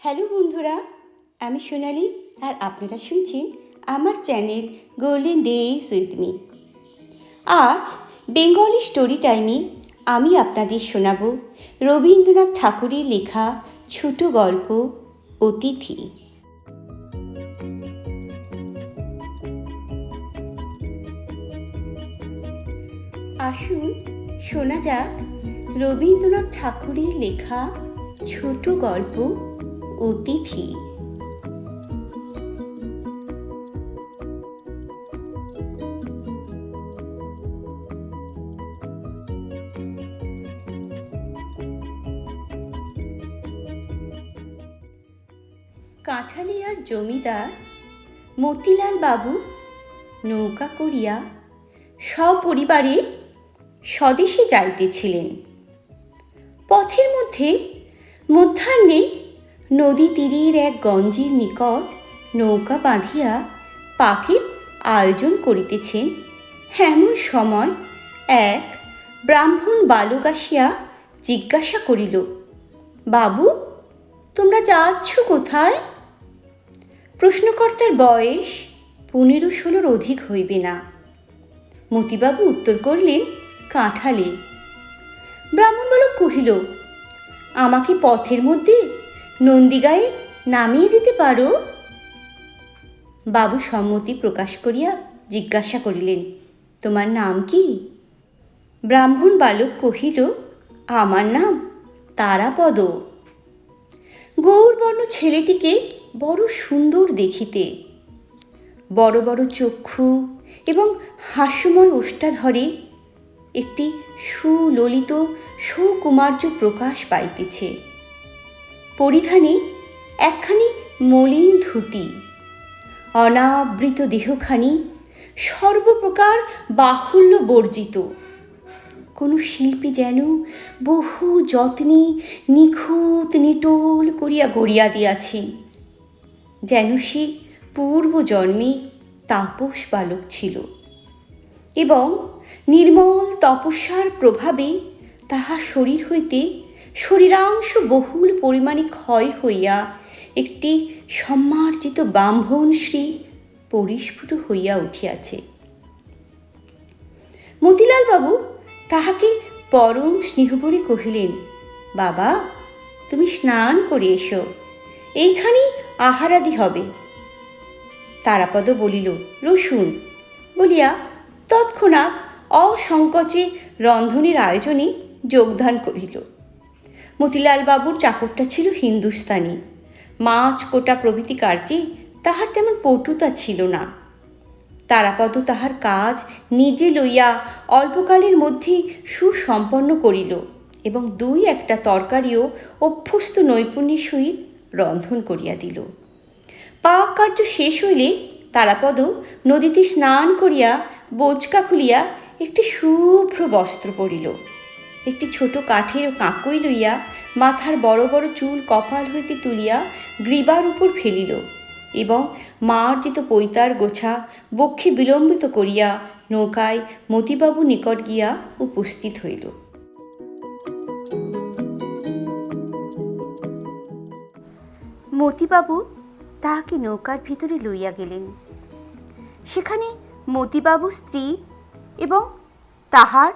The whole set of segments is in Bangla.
হ্যালো বন্ধুরা, আমি সোনালি আর আপনারা শুনছেন আমার channel golden days with me. আজ বেঙ্গলি স্টোরি টাইমে আমি আপনাদের শোনাব রবীন্দ্রনাথ ঠাকুরের লেখা ছোট গল্প অতিথি। আসুন শোনা যাক রবীন্দ্রনাথ ঠাকুরের লেখা ছোট গল্প অতিথি। কাঁঠালিয়ার জমিদার মতিলাল বাবু নৌকা করিয়া সপরিবারে স্বদেশে যাইতেছিলেন। পথের মধ্যে মধ্যাহ্নে নদী তীরের এক গঞ্জের নিকট নৌকা বাঁধিয়া পাকের আয়োজন করিতেছেন। এমন সময় এক ব্রাহ্মণ বালক আসিয়া জিজ্ঞাসা করিল, বাবু, তোমরা যাচ্ছ কোথায়? প্রশ্নকর্তার বয়স 15-16 অধিক হইবে না। মতিবাবু উত্তর করিলেন, কাঁঠালে। ব্রাহ্মণ বালক কহিল, আমাকে পথের মধ্যে নন্দীগায়ে নামিয়ে দিতে পারো? বাবু সম্মতি প্রকাশ করিয়া জিজ্ঞাসা করিলেন, তোমার নাম কি? ব্রাহ্মণ বালক কহিল, আমার নাম তারাপদ। গৌরবর্ণ ছেলেটিকে বড় সুন্দর দেখিতে, বড় বড় চক্ষু এবং হাস্যময় ওষ্ঠাধরে একটি সুললিত সুকুমার্য প্রকাশ পাইতেছে। পরিধানে একখানি মলিন ধুতি, অনাবৃত দেহখানি সর্বপ্রকার বাহুল্য বর্জিত। কোনো শিল্পী যেন বহু যত্নে নিখুঁত নিটোল করিয়া গড়িয়া দিয়াছেন, যেন সে পূর্বজন্মে তাপস বালক ছিল এবং নির্মল তপস্যার প্রভাবে তাহার শরীর হইতে শরীরাংশ বহুল পরিমাণে ক্ষয় হইয়া একটি সম্মার্জিত ব্রাহ্মণশ্রী পরিস্ফুট হইয়া উঠিয়াছে। মতিলাল বাবু তাহাকে পরম স্নেহভরে কহিলেন, বাবা, তুমি স্নান করে এসো, এইখানেই আহারাদি হবে। তারাপদ বলিল, রসুন, বলিয়া তৎক্ষণাৎ অসংকোচে রন্ধনের আয়োজনে যোগদান করিল। মতিলাল বাবুর চাকরটা ছিল হিন্দুস্তানি। মাছ কোটা প্রভৃতি কার্যে তাহার তেমন পটুতা ছিল না। তারাপদ তাহার কাজ নিজে লইয়া অল্পকালের মধ্যে সুসম্পন্ন করিল এবং 2-1টা তরকারিও অভ্যস্ত নৈপুণ্যের সহিত রন্ধন করিয়া দিল। পাক কার্য শেষ হইলে তারাপদ নদীতে স্নান করিয়া বোঁচকা খুলিয়া একটি শুভ্র বস্ত্র পরিল। একটি ছোট কাঠের কাঁকই লইয়া মাথার বড় বড় চুল কপাল হইতে তুলিয়া গ্রীবার উপর ফেলিল এবং মার্জিত পৈতার গোছা বক্ষে বিলম্বিত করিয়া নৌকায় মতিবাবু নিকট গিয়া উপস্থিত হইল। মতিবাবু তাহাকে নৌকার ভিতরে লইয়া গেলেন। সেখানে মতিবাবু স্ত্রী এবং তাহার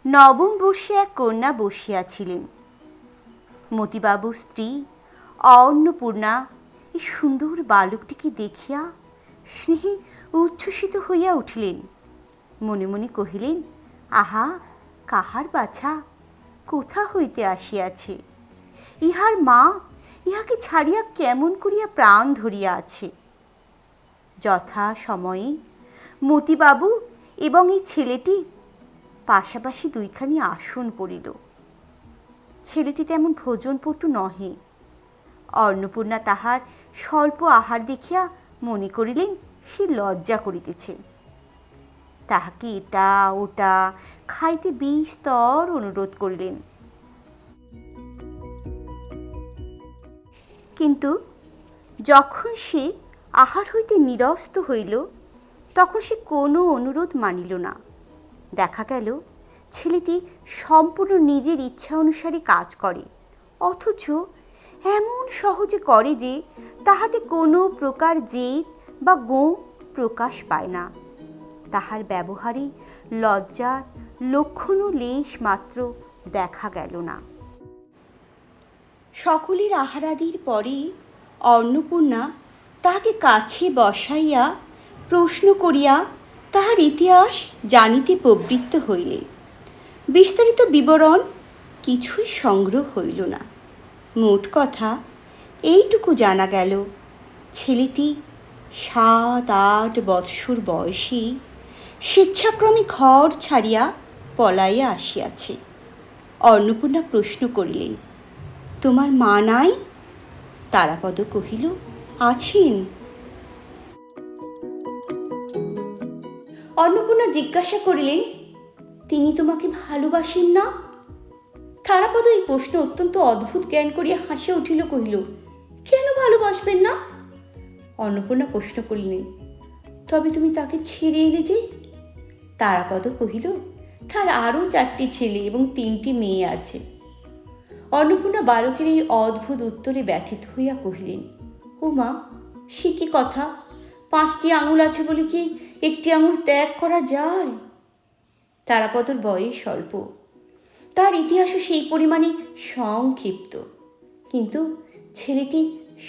নবম বর্ষে এক কন্যা বসিয়াছিলেন। মতিবাবু স্ত্রী অন্নপূর্ণা এই সুন্দর বালকটিকে দেখিয়া স্নেহে উচ্ছ্বসিত হইয়া উঠিলেন। মনে মনে কহিলেন, আহা, কাহার বাছা, কোথা হইতে আসিয়াছে? ইহার মা ইহাকে ছাড়িয়া কেমন করিয়া প্রাণ ধরিয়া আছে। যথা সময়ে মতিবাবু এবং এই ছেলেটি পাশাপাশি 2খানি আসন পড়িল। ছেলেটি তেমন ভোজনপটু নহে। অন্নপূর্ণা তাহার স্বল্প আহার দেখিয়া মনে করিলেন সে লজ্জা করিতেছে। তাহাকে এটা ওটা খাইতে বিস্তর অনুরোধ করিলেন, কিন্তু যখন সে আহার হইতে নিরস্ত হইল তখন সে কোনো অনুরোধ মানিল না। দেখা গেল ছেলেটি সম্পূর্ণ নিজের ইচ্ছা অনুসারে কাজ করে, অথচ এমন সহজে করে যে তাহাতে কোনো প্রকার জেদ বা গোঁ প্রকাশ পায় না। তাহার ব্যবহারে লজ্জার লক্ষণও লেশ মাত্র দেখা গেল না। সকলের আহারাদির পরে অন্নপূর্ণা তাহাকে কাছে বসাইয়া প্রশ্ন করিয়া তাহার ইতিহাস জানিতে প্রবৃত্ত হইলেন। বিস্তারিত বিবরণ কিছুই সংগ্রহ হইল না। মোট কথা এইটুকু জানা গেল, ছেলেটি 7-8 বৎসর বয়সী স্বেচ্ছাক্রমে ঘর ছাড়িয়া পলাইয়া আসিয়াছে। অন্নপূর্ণা প্রশ্ন করিলেন, তোমার মা নাই? তারাপদ কহিল, আছেন। অন্নপূর্ণা জিজ্ঞাসা করিলেন, তিনি তোমাকে ভালোবাসেন না? তারাপদ এই প্রশ্ন অত্যন্ত অদ্ভুত জ্ঞান করিয়া হাসিয়া উঠিল, কহিল, কেন ভালোবাসবেন না? অন্নপূর্ণা প্রশ্ন করিলেন, তবে তুমি তাকে ছেড়ে এলে যে? তারাপদ কহিল, তার আরও 4টি ছেলে এবং 3টি মেয়ে আছে। অন্নপূর্ণা বালকের এই অদ্ভুত উত্তরে ব্যথিত হইয়া কহিলেন, ও মা, সে কি কথা? 5টি আঙুল আছে বলে কি একটি আঙুল ত্যাগ করা যায়? তারাপদর বয়স স্বল্প, তার ইতিহাসও সেই পরিমাণে সংক্ষিপ্ত, কিন্তু ছেলেটি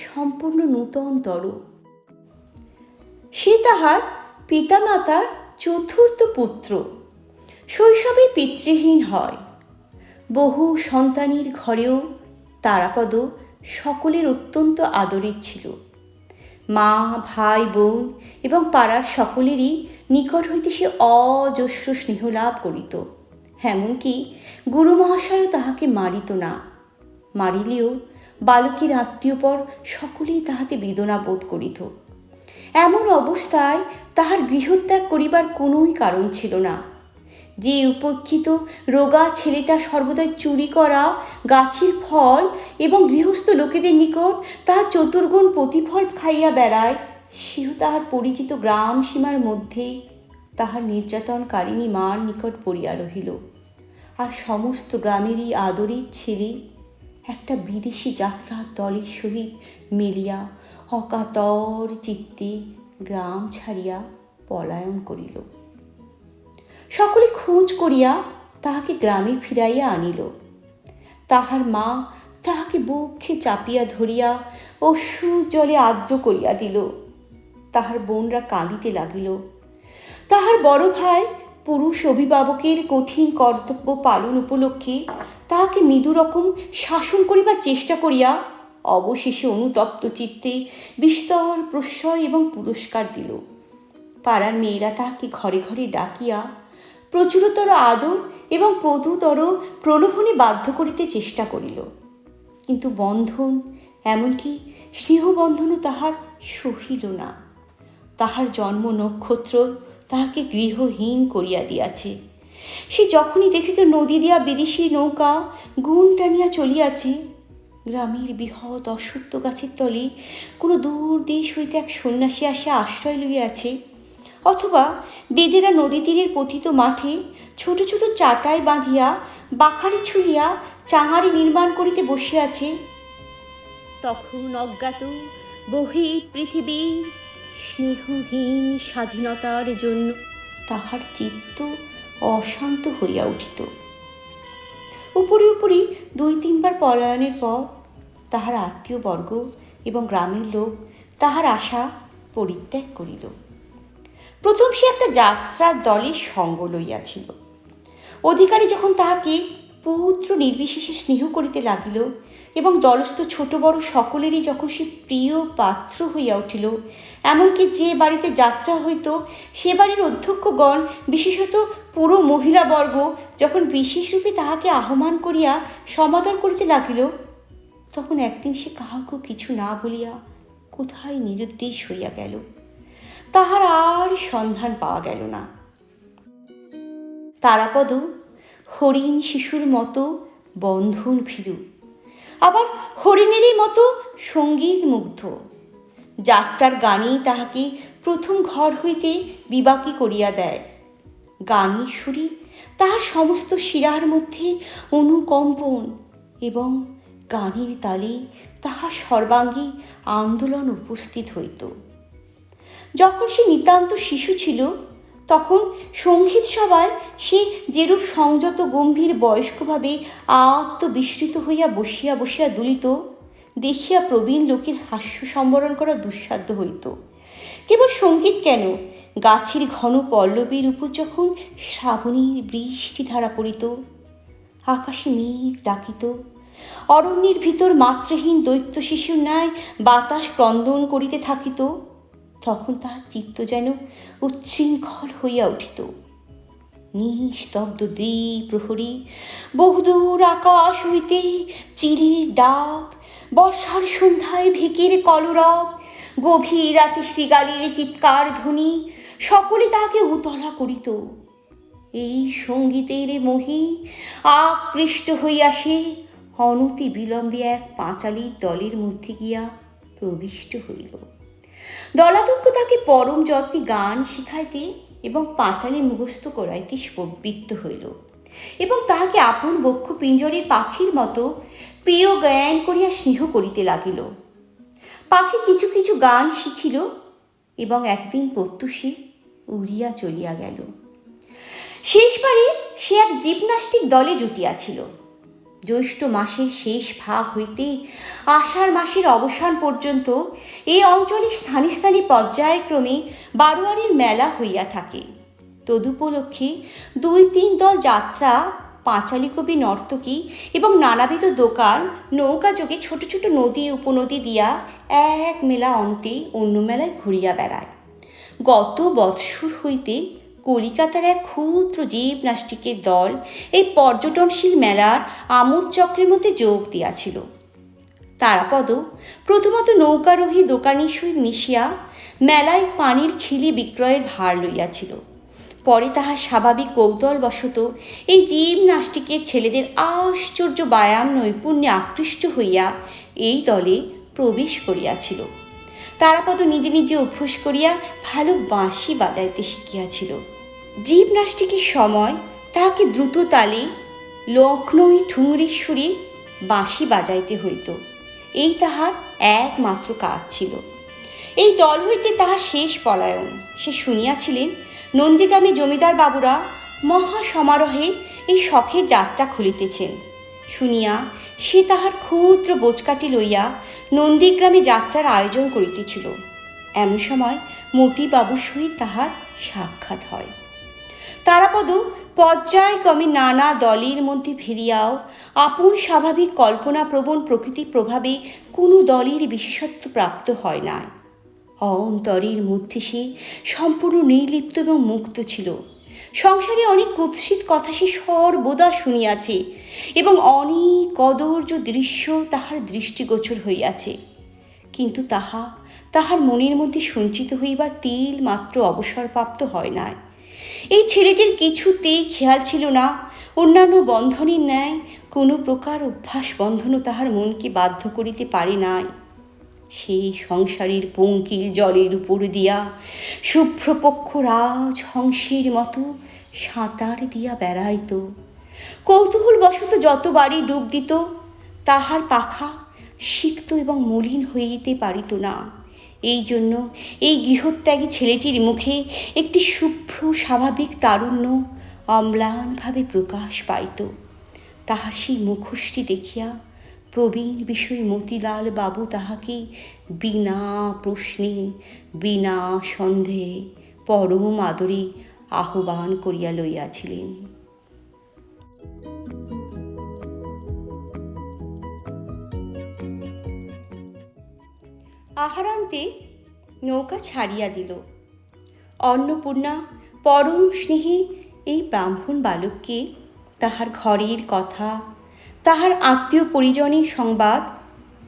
সম্পূর্ণ নূতনতর। সে তাহার পিতামাতার 4র্থ পুত্র, শৈশবে পিতৃহীন হয়। বহু সন্তানের ঘরেও তারাপদ সকলের অত্যন্ত আদরের ছিল। মা, ভাই, বোন এবং পাড়ার সকলেরই নিকট হইতে সে অজস্র স্নেহ লাভ করিত। এমনকি গুরু মহাশয়ও তাহাকে মারিত না। মারিলেও বালকের আত্মীয়পর সকলেই তাহাতে বেদনা বোধ করিত। এমন অবস্থায় তাহার গৃহত্যাগ করিবার কোনোই কারণ ছিল না। যে উপেক্ষিত রোগা ছেলেটা সর্বদাই চুরি করা, গাছের ফল এবং গৃহস্থ লোকেদের নিকট তাহার চতুর্গুণ প্রতিফল খাইয়া বেড়ায়, সেও তাহার পরিচিত গ্রাম সীমার মধ্যে তাহার নির্যাতনকারিণী মার নিকট পড়িয়া রহিল। আর সমস্ত গ্রামেরই আদরের ছেলে একটা বিদেশি যাত্রার দলের সহিত মিলিয়া অকাতর চিত্তে গ্রাম ছাড়িয়া পলায়ন করিল। সকলে খোঁজ করিয়া তাহাকে গ্রামে ফিরাইয়া আনিল। তাহার মা তাহাকে বুকে চাপিয়া ধরিয়া অশ্রু জলে আর্দ্র করিয়া দিল। তাহার বোনরা কাঁদিতে লাগিল। তাহার বড় ভাই পুরুষ অভিভাবকের কঠিন কর্তব্য পালন উপলক্ষে তাহাকে মৃদু রকম শাসন করিবার চেষ্টা করিয়া অবশেষে অনুতপ্ত চিত্তে বিস্তর প্রশ্রয় এবং পুরস্কার দিল। পাড়ার মেয়েরা তাহাকে ঘরে ঘরে ডাকিয়া প্রচুরতর আদর এবং প্রতুতর প্রলোভনে বাধ্য করিতে চেষ্টা করিল, কিন্তু বন্ধন, এমনকি স্নেহবন্ধনও তাহার সহিল না। তাহার জন্ম নক্ষত্র তাহাকে গৃহহীন করিয়া দিয়াছে। সে যখনই দেখিত নদী দিয়া বিদেশি নৌকা গুণ টানিয়া চলিয়াছে, গ্রামের বৃহৎ অশ্বত্থ গাছের তলে কোনো দূর দেশ হইতে এক সন্ন্যাসী আসিয়া আশ্রয় লইয়াছে, অথবা বেদেরা নদী তীরের পতিত মাঠে ছোট ছোট চাটাই বাঁধিয়া বাখারি ছুঁড়িয়া চাঙারি নির্মাণ করিতে বসিয়াছে, তখন অজ্ঞাত বহি পৃথিবীর স্নেহহীন স্বাধীনতার জন্য তাহার চিত্ত অশান্ত হইয়া উঠিত। উপরি উপরি 2-3 বার পলায়নের পর তাহার আত্মীয়বর্গ এবং গ্রামের লোক তাহার আশা পরিত্যাগ করিল। প্রথম সে একটা যাত্রার দলের সঙ্গ লইয়াছিল। অধিকারী যখন তাহাকে পুত্র নির্বিশেষে স্নেহ করিতে লাগিল এবং দলস্থ ছোট বড় সকলেরই যখন সে প্রিয় পাত্র হইয়া উঠিল, এমনকি যে বাড়িতে যাত্রা হইত সে বাড়ির অধ্যক্ষগণ, বিশেষত পুরো মহিলাবর্গ যখন বিশেষরূপে তাহাকে আহ্বান করিয়া সমাদর করিতে লাগিল, তখন একদিন সে কাহাকেও কিছু না বলিয়া কোথায় নিরুদ্দেশ হইয়া গেল। তাহার আর সন্ধান পাওয়া গেল না। তারাপদ হরিণ শিশুর মতো বন্ধন ভীরু, আবার হরিণেরই মতো সঙ্গীত মুগ্ধ। যাত্রার গানেই তাহাকে প্রথম ঘর হইতে বিবাকী করিয়া দেয়। গানের সুরে তাহার সমস্ত শিরার মধ্যে অনুকম্পন এবং গানের তালে তাহার সর্বাঙ্গী আন্দোলন উপস্থিত হইত। যখন সে নিতান্ত শিশু ছিল, তখন সঙ্গীত সভায় সে যেরূপ সংযত গম্ভীর বয়স্কভাবে আত্মবিস্মৃত হইয়া বসিয়া বসিয়া দুলিত, দেখিয়া প্রবীণ লোকের হাস্য সম্বরণ করা দুঃসাধ্য হইত। কেবল সঙ্গীত কেন, গাছের ঘন পল্লবীর উপর যখন শ্রাবণীর বৃষ্টি ধারা পড়িত, আকাশে মেঘ ডাকিত, অরণ্যের ভিতর মাত্রাহীন দৈত্য শিশুর ন্যায় বাতাস ক্রন্দন করিতে থাকিত, তখন তাহার চিত্ত যেন উচ্ছৃঙ্খল হইয়া উঠিত। নিস্তব্ধ দ্বিপ্রহরী, বহুদূর আকাশ হইতে চিড়ির ডাক, বর্ষার সন্ধ্যায় ভিকির কলরব, গভীর রাতে শৃগালের চিৎকার ধ্বনি সকলে তাহাকে উতলা করিত। এই সঙ্গীতের মোহে আকৃষ্ট হইয়া সে অনতি বিলম্বে এক পাঁচালীর দলের মধ্যে গিয়া প্রবিষ্ট হইল। দলাধ্যক্ষ তাকে পরম যত্নে গান শিখাইতে এবং পাঁচালী মুখস্থ করাইতে প্রবৃত্ত হইল এবং তাহাকে আপন বক্ষ পিঞ্জরের পাখির মতো প্রিয় জ্ঞান করিয়া স্নেহ করিতে লাগিল। পাখি কিছু কিছু গান শিখিল এবং একদিন প্রত্যুষে উড়িয়া চলিয়া গেল। শেষবারে সে এক জিমনাস্টিক দলে জুটিয়াছিল। জ্যৈষ্ঠ মাসের শেষ ভাগ হইতে আষাঢ় মাসের অবসান পর্যন্ত এই অঞ্চলে স্থানে স্থানে পর্যায়ক্রমে বারোয়ারির মেলা হইয়া থাকে। তদুপলক্ষে 2-3 দল যাত্রা, পাঁচালী কবি নর্তকী এবং নানাবিধ দোকান নৌকাযোগে ছোট ছোট নদী উপনদী দিয়া এক মেলা অন্তে অন্য মেলায় ঘুরিয়া বেড়ায়। গত বৎসর হইতে কলিকাতার এক ক্ষুদ্র জিমনাস্টিকের দল এই পর্যটনশীল মেলার আমোদ চক্রের মধ্যে যোগ দিয়াছিল। তারাপদ প্রথমত নৌকারোহী দোকানির সহিত মিশিয়া মেলায় পানির খিলি বিক্রয়ের ভার লইয়াছিল। পরে তাহার স্বাভাবিক কৌতূহলবশত এই জিমনাস্টিকের ছেলেদের আশ্চর্য ব্যায়াম নৈপুণ্যে আকৃষ্ট হইয়া এই দলে প্রবেশ করিয়াছিল। তারাপদ নিজে নিজে অভ্যাস করিয়া ভালো বাঁশি বাজাইতে শিখিয়াছিল। জিমনাস্টিকের সময় তাহাকে দ্রুত তালে লক্ষ্ণৌ ঠুংরির সুরে বাঁশি বাজাইতে হইত। এই তাহার একমাত্র কাজ ছিল। এই দল হইতে তাহার শেষ পলায়ন। সে শুনিয়াছিলেন নন্দীগ্রামে জমিদার বাবুরা মহা সমারোহে এই শখের যাত্রা খুলিতেছেন। শুনিয়া সে তাহার ক্ষুদ্র বোচকাটি লইয়া নন্দীগ্রামে যাত্রার আয়োজন করিতেছিল। এমন সময় মতিবাবুর সহিত তাহার সাক্ষাৎ হয়। তারাপদ পর্যায়ক্রমে নানা দলের মধ্যে ফিরিয়াও আপন স্বাভাবিক কল্পনাপ্রবণ প্রকৃতির প্রভাবে কোনো দলের বিশেষত্ব প্রাপ্ত হয় না। অন্তরের মধ্যে সে সম্পূর্ণ নির্লিপ্ত এবং মুক্ত ছিল। সংসারে অনেক কুৎসিত কথা সে সর্বদা শুনিয়াছে এবং অনেক কদর্য দৃশ্য তাহার দৃষ্টিগোচর হইয়াছে, কিন্তু তাহার মনের মধ্যে সঞ্চিত হইবার তিল মাত্র অবসরপ্রাপ্ত হয় নাই। এই ছেলেটির কিছুতেই খেয়াল ছিল না অন্যান্য বন্ধনের ন্যায় কোনো প্রকার অভ্যাস বন্ধনও তাহার মনকে বাধ্য করিতে পারে নাই। সেই সংসারের পঙ্কিল জলের উপর দিয়া শুভ্রপক্ষ রাজহংসের মতো সাঁতার দিয়া বেড়াইত। কৌতূহলবশত যতবারই ডুব দিত তাহার পাখা সিক্ত এবং মলিন হইতে পারিত না। এই জন্য এই গৃহত্যাগী ছেলেটির মুখে একটি শুভ্র স্বাভাবিক তারুণ্য অম্লানভাবে প্রকাশ পাইত। তাহার সেই মুখোশটি দেখিয়া প্রবীণ বিষয় মতিলাল বাবু তাহাকে বিনা প্রশ্নে বিনা সন্দেহে পরম আদরে আহ্বান করিয়া লইয়াছিলেন। আহারান্তে নৌকা ছাড়িয়া দিল। অন্নপূর্ণা পরম স্নেহে এই ব্রাহ্মণ বালককে তাহার ঘরের কথা, তাহার আত্মীয় পরিজনের সংবাদ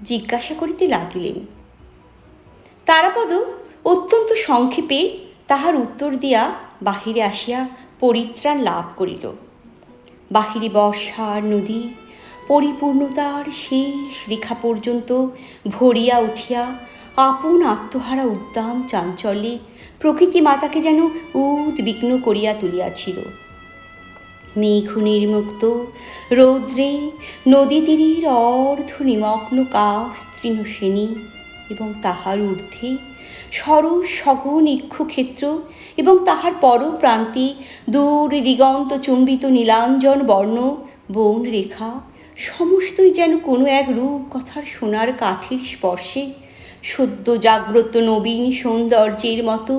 জিজ্ঞাসা করিতে লাগিলেন। তারাপদ অত্যন্ত সংক্ষেপে তাহার উত্তর দিয়া বাহিরে আসিয়া পরিত্রাণ লাভ করিল। বাহিরে বর্ষার নদী পরিপূর্ণতার শেষ রেখা পর্যন্ত ভরিয়া উঠিয়া আপন আত্মহারা উদ্দাম চাঞ্চল্যে প্রকৃতি মাতাকে যেন উদ্বিগ্ন করিয়া তুলিয়াছিল। মেঘ নির্মুক্ত রৌদ্রে নদী তীরের অর্ধ নিমগ্ন কাশ তৃণশ্রেণী এবং তাহার ঊর্ধ্বে সরস সঘন ইক্ষুক্ষেত্র এবং তাহার পর প্রান্তে দূর দিগন্ত চুম্বিত নীলাঞ্জন বর্ণ বন রেখা সমস্তই যেন কোনো এক রূপকথার সোনার কাঠের স্পর্শে সদ্য জাগ্রত নবীন সৌন্দর্যের মতো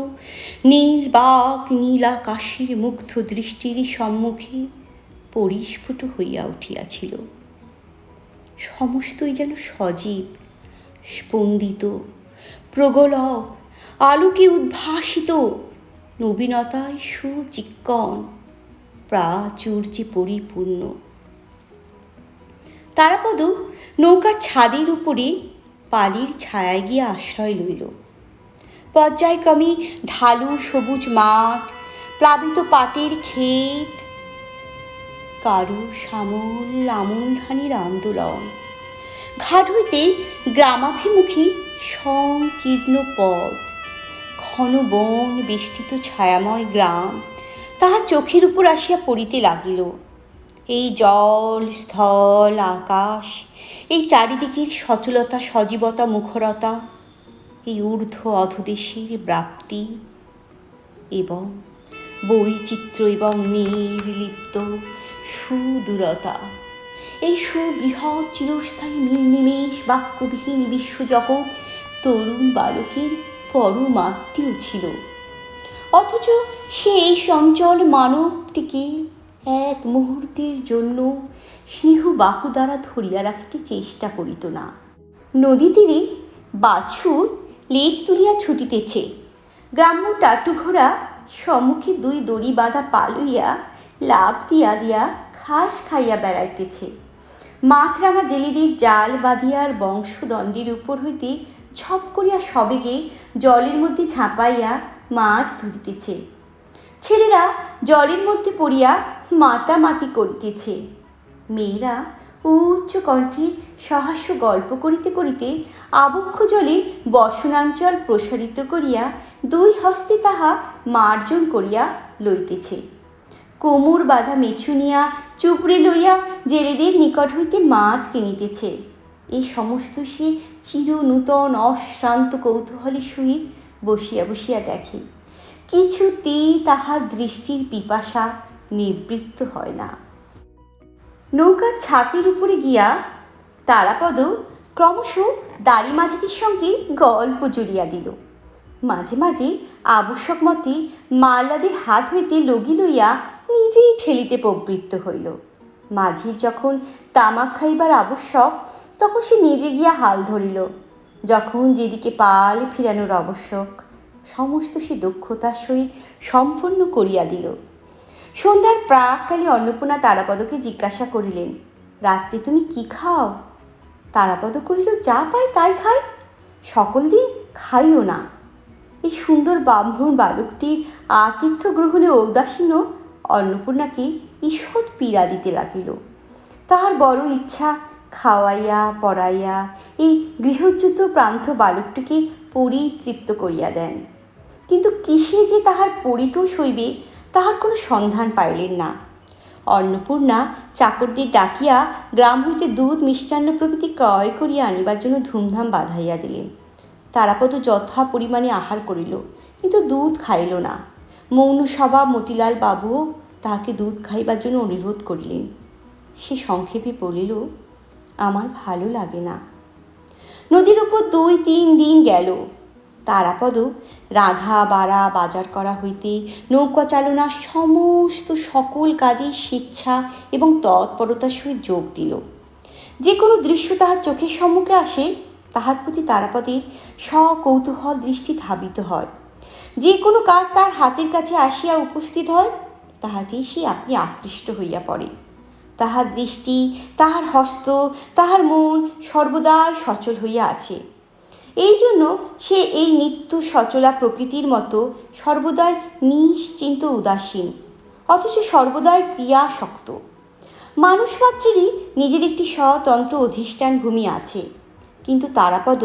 নীলবাক নীলাকাশের মুগ্ধ দৃষ্টির সম্মুখে পরিস্ফুট হইয়া উঠিয়াছিল। সমস্তই যেন সজীব, স্পন্দিত, প্রগলভ, আলোকে উদ্ভাসিত, নবীনতায় সুচিক্কণ, প্রাচুর্যে পরিপূর্ণ। তারাপদ নৌকার ছাদের উপরে পালির ছায়ায় গিয়ে আশ্রয় লইল। পর্যায়ক্রমে ঢালু সবুজ মাঠ, প্লাবিত পাটের ক্ষেত, কারু শ্যামল আমন ধানের আন্দোলন, ঘাট হইতে গ্রামাভিমুখী সংকীর্ণ পথ, ঘন বন বেষ্টিত ছায়াময় গ্রাম তাহার চোখের উপর আসিয়া পড়িতে লাগিল। এই জল, স্থল, আকাশ, এই চারিদিকের সচলতা, সজীবতা, মুখরতা, এই ঊর্ধ্ব অধোদেশের ব্যাপ্তি এবং বৈচিত্র্য এবং নির্লিপ্ত সুদূরতা, এই সুবৃহৎ চিরস্থায়ী নির্নিমেষ বাক্যবিহীন বিশ্বজগৎ তরুণ বালকের পরমাত্মীয় ছিল। অথচ সে এই চঞ্চল মানবটিকে এক মুহূর্তের জন্য স্নেহ বাহু দ্বারা ধরিয়া রাখিতে চেষ্টা করিত না। নদী তীরে বাছুর লেজ তুলিয়া ছুটিতেছে, গ্রাম্য টাটু ঘোড়া সম্মুখে দুই দড়ি বাঁধা পা লইয়া লাফ দিয়া দিয়া ঘাস খাইয়া বেড়াইতেছে। মাছরাঙা জেলেদের জাল বাঁধিয়ার বংশদণ্ডের উপর হইতে ঝপ করিয়া সবেগে জলের মধ্যে ঝাঁপাইয়া মাছ ধরিতেছে। ছেলেরা জলের মধ্যে পড়িয়া মাতামাতি করিতেছে। মেয়েরা উচ্চ কণ্ঠে সহাস্য গল্প করিতে করিতে আবক্ষ জলে বসনাঞ্চল প্রসারিত করিয়া দুই হস্তে তাহা মার্জন করিয়া লইতেছে। কোমর বাঁধা মেছুনিয়া চুপড়ে লইয়া জেলেদের নিকট হইতে মাছ কিনিতেছে। এই সমস্ত সে চির নূতন অশ্রান্ত কৌতূহলের সহিত বসিয়া বসিয়া দেখে। কিছুতেই তাহার দৃষ্টির পিপাসা নিবৃত্ত হয় না। নৌকার ছাতের উপরে গিয়া তারাপদ ক্রমশ দাড়ি মাঝিদের সঙ্গে গল্প জুড়িয়া দিল। মাঝে মাঝে আবশ্যক মতে মাল্লাদের হাত হইতে লগি লইয়া নিজেই ঠেলিতে প্রবৃত্ত হইল। মাঝির যখন তামাক খাইবার আবশ্যক, তখন সে নিজে গিয়া হাল ধরিল। যখন যেদিকে পাল ফিরানোর আবশ্যক, সমস্ত সে দক্ষতার সহিত সম্পন্ন করিয়া দিল। সন্ধ্যার প্রাককালে অন্নপূর্ণা তারাপদকে জিজ্ঞাসা করিলেন, রাত্রে তুমি কি খাও? তারাপদ কহিল, যা পাই তাই খাই, সকল দিন খাইও না। এই সুন্দর ব্রাহ্মণ বালকটির আতিথ্য গ্রহণে ঔদাসীন্য অন্নপূর্ণাকে ঈষৎ পীড়া দিতে লাগিল। তাহার বড় ইচ্ছা খাওয়াইয়া পড়াইয়া এই গৃহচ্যুত প্রান্ত বালকটিকে পরিতৃপ্ত করিয়া দেন, কিন্তু কিসে যে তাহার পরিতোষ হইবে তাহার কোনো সন্ধান পাইলেন না। অন্নপূর্ণা চাকরদের ডাকিয়া গ্রাম হইতে দুধ মিষ্টান্ন প্রভৃতি ক্রয় করিয়া আনিবার জন্য ধুমধাম বাঁধাইয়া দিলেন। তারাপদ যথা পরিমাণে আহার করিল, কিন্তু দুধ খাইল না। মৌন স্বভাব মতিলাল বাবুও তাহাকে দুধ খাইবার জন্য অনুরোধ করিলেন। সে সংক্ষেপে বলিল, আমার ভালো লাগে না। নদীর উপর 2-3 দিন গেল। তারাপদ রাধা বাড়া বাজার করা হইতে নৌকা চালনা সমস্ত সকল কাজে স্বেচ্ছা এবং তৎপরতার সহিত যোগ দিল। যে কোনো দৃশ্য তাহার চোখের সম্মুখে আসে, তাহার প্রতি তারাপদের সকৌতূহল দৃষ্টি ধাবিত হয়। যে কোনো কাজ তার হাতের কাছে আসিয়া উপস্থিত হয়, তাহাতেই সে আপনি আকৃষ্ট হইয়া পড়ে। তাহার দৃষ্টি, তাহার হস্ত, তাহার মন সর্বদাই সচল হইয়া আছে। এই জন্য সে এই নিত্য সচলা প্রকৃতির মতো সর্বদাই নিশ্চিন্ত উদাসীন, অথচ সর্বদাই ক্রিয়াশক্ত। মানুষ মাত্রেরই নিজের একটি স্বতন্ত্র অধিষ্ঠান ভূমি আছে, কিন্তু তারাপদ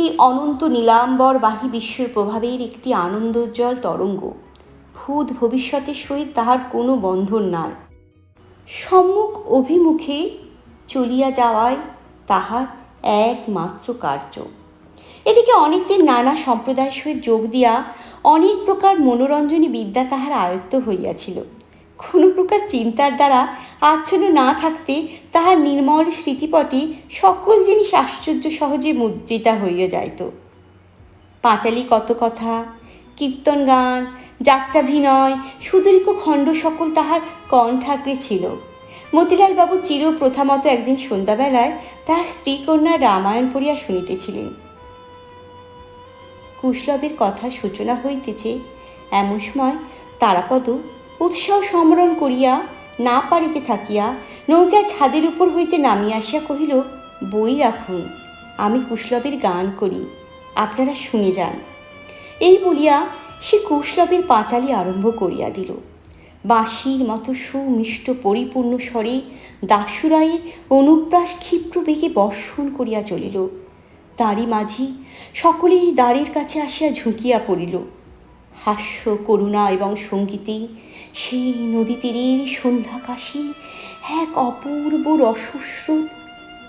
এই অনন্ত নীলাম্বরবাহী বিশ্বের প্রভাবের একটি আনন্দোজ্জ্বল তরঙ্গ। ভূত ভবিষ্যতের সহিত তাহার কোনো বন্ধন নাই। সম্মুখ অভিমুখে চলিয়া যাওয়াই তাহার একমাত্র কার্য। এদিকে অনেকদের নানা সম্প্রদায়ের সহিত যোগ দিয়া অনেক প্রকার মনোরঞ্জনী বিদ্যা তাহার আয়ত্ত হইয়াছিল। কোনো প্রকার চিন্তার দ্বারা আচ্ছন্ন না থাকতে তাহার নির্মল স্মৃতিপটে সকল জিনিস আশ্চর্য সহজে মুদ্রিতা হইয়া যাইত। পাঁচালী কত কথা, কীর্তন গান, যাত্রাভিনয়, সুদীর্ঘ খণ্ড সকল তাহার কণ্ঠাগ্রে ছিল। মতিলাল বাবু চির প্রথামতো একদিন সন্ধ্যাবেলায় তাহার স্ত্রীকন্যার রামায়ণ পড়িয়া শুনিতেছিলেন। কুশলবের কথার সূচনা হইতেছে, এমন সময় তারাপদ উৎসাহ সম্বরণ করিয়া না পারিতে থাকিয়া নৌকা ছাদের উপর হইতে নামিয়া আসিয়া কহিল, বই রাখুন, আমি কুশলবের গান করি, আপনারা শুনে যান। এই বলিয়া সে কুশলবের পাঁচালী আরম্ভ করিয়া দিল। বাঁশির মতো সুমিষ্ট পরিপূর্ণ স্বরে দাশুরায়ের অনুপ্রাস ক্ষিপ্র বেগে বর্ষণ করিয়া চলিল। তারই মাঝি সকলেই দ্বারের কাছে আসিয়া ঝুঁকিয়া পড়িল। হাস্য, করুণা এবং সঙ্গীতে সেই নদী তীরের সন্ধ্যাকাশী এক অপূর্ব রসস্রোত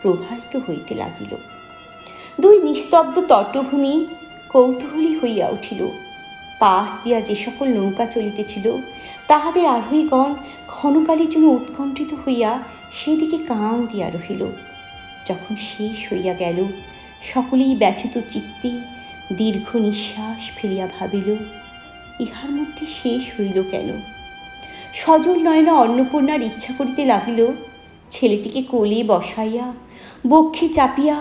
প্রবাহিত হইতে লাগিল। দুই নিস্তব্ধ তটভূমি কৌতূহলী হইয়া উঠিল। পাশ দিয়া যে সকল নৌকা চলিতেছিল তাহাদের আরোহীগণ ক্ষণকালের জন্য উৎকণ্ঠিত হইয়া সেদিকে কান দিয়া রহিল। যখন শেষ হইয়া গেল, সকলেই ব্যথিত চিত্তে দীর্ঘ নিঃশ্বাস ফেলিয়া ভাবিল, ইহার মধ্যে শেষ হইল কেন? সজল নয়না অন্নপূর্ণার ইচ্ছা করিতে লাগিল ছেলেটিকে কোলে বসাইয়া বক্ষে চাপিয়া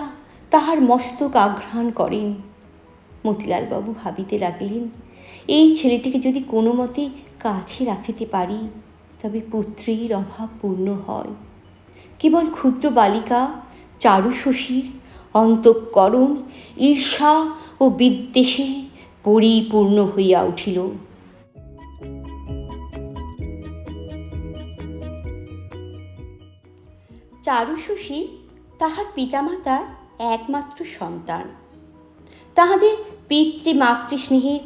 তাহার মস্তক আঘ্রাণ করেন। মতিলালবাবু ভাবিতে লাগিলেন, এই ছেলেটিকে যদি কোনো মতে কাছে রাখিতে পারি তবে পুত্রীর অভাব পূর্ণ হয়। কেবল ক্ষুদ্র বালিকা চারুশশীর অন্তঃকরণ ঈর্ষা ও বিদ্বেষে পরিপূর্ণ হইয়া উঠিল। চারুশশী তাহার পিতামাতার একমাত্র সন্তান, তাহাদের পিতৃমাতৃস্নেহের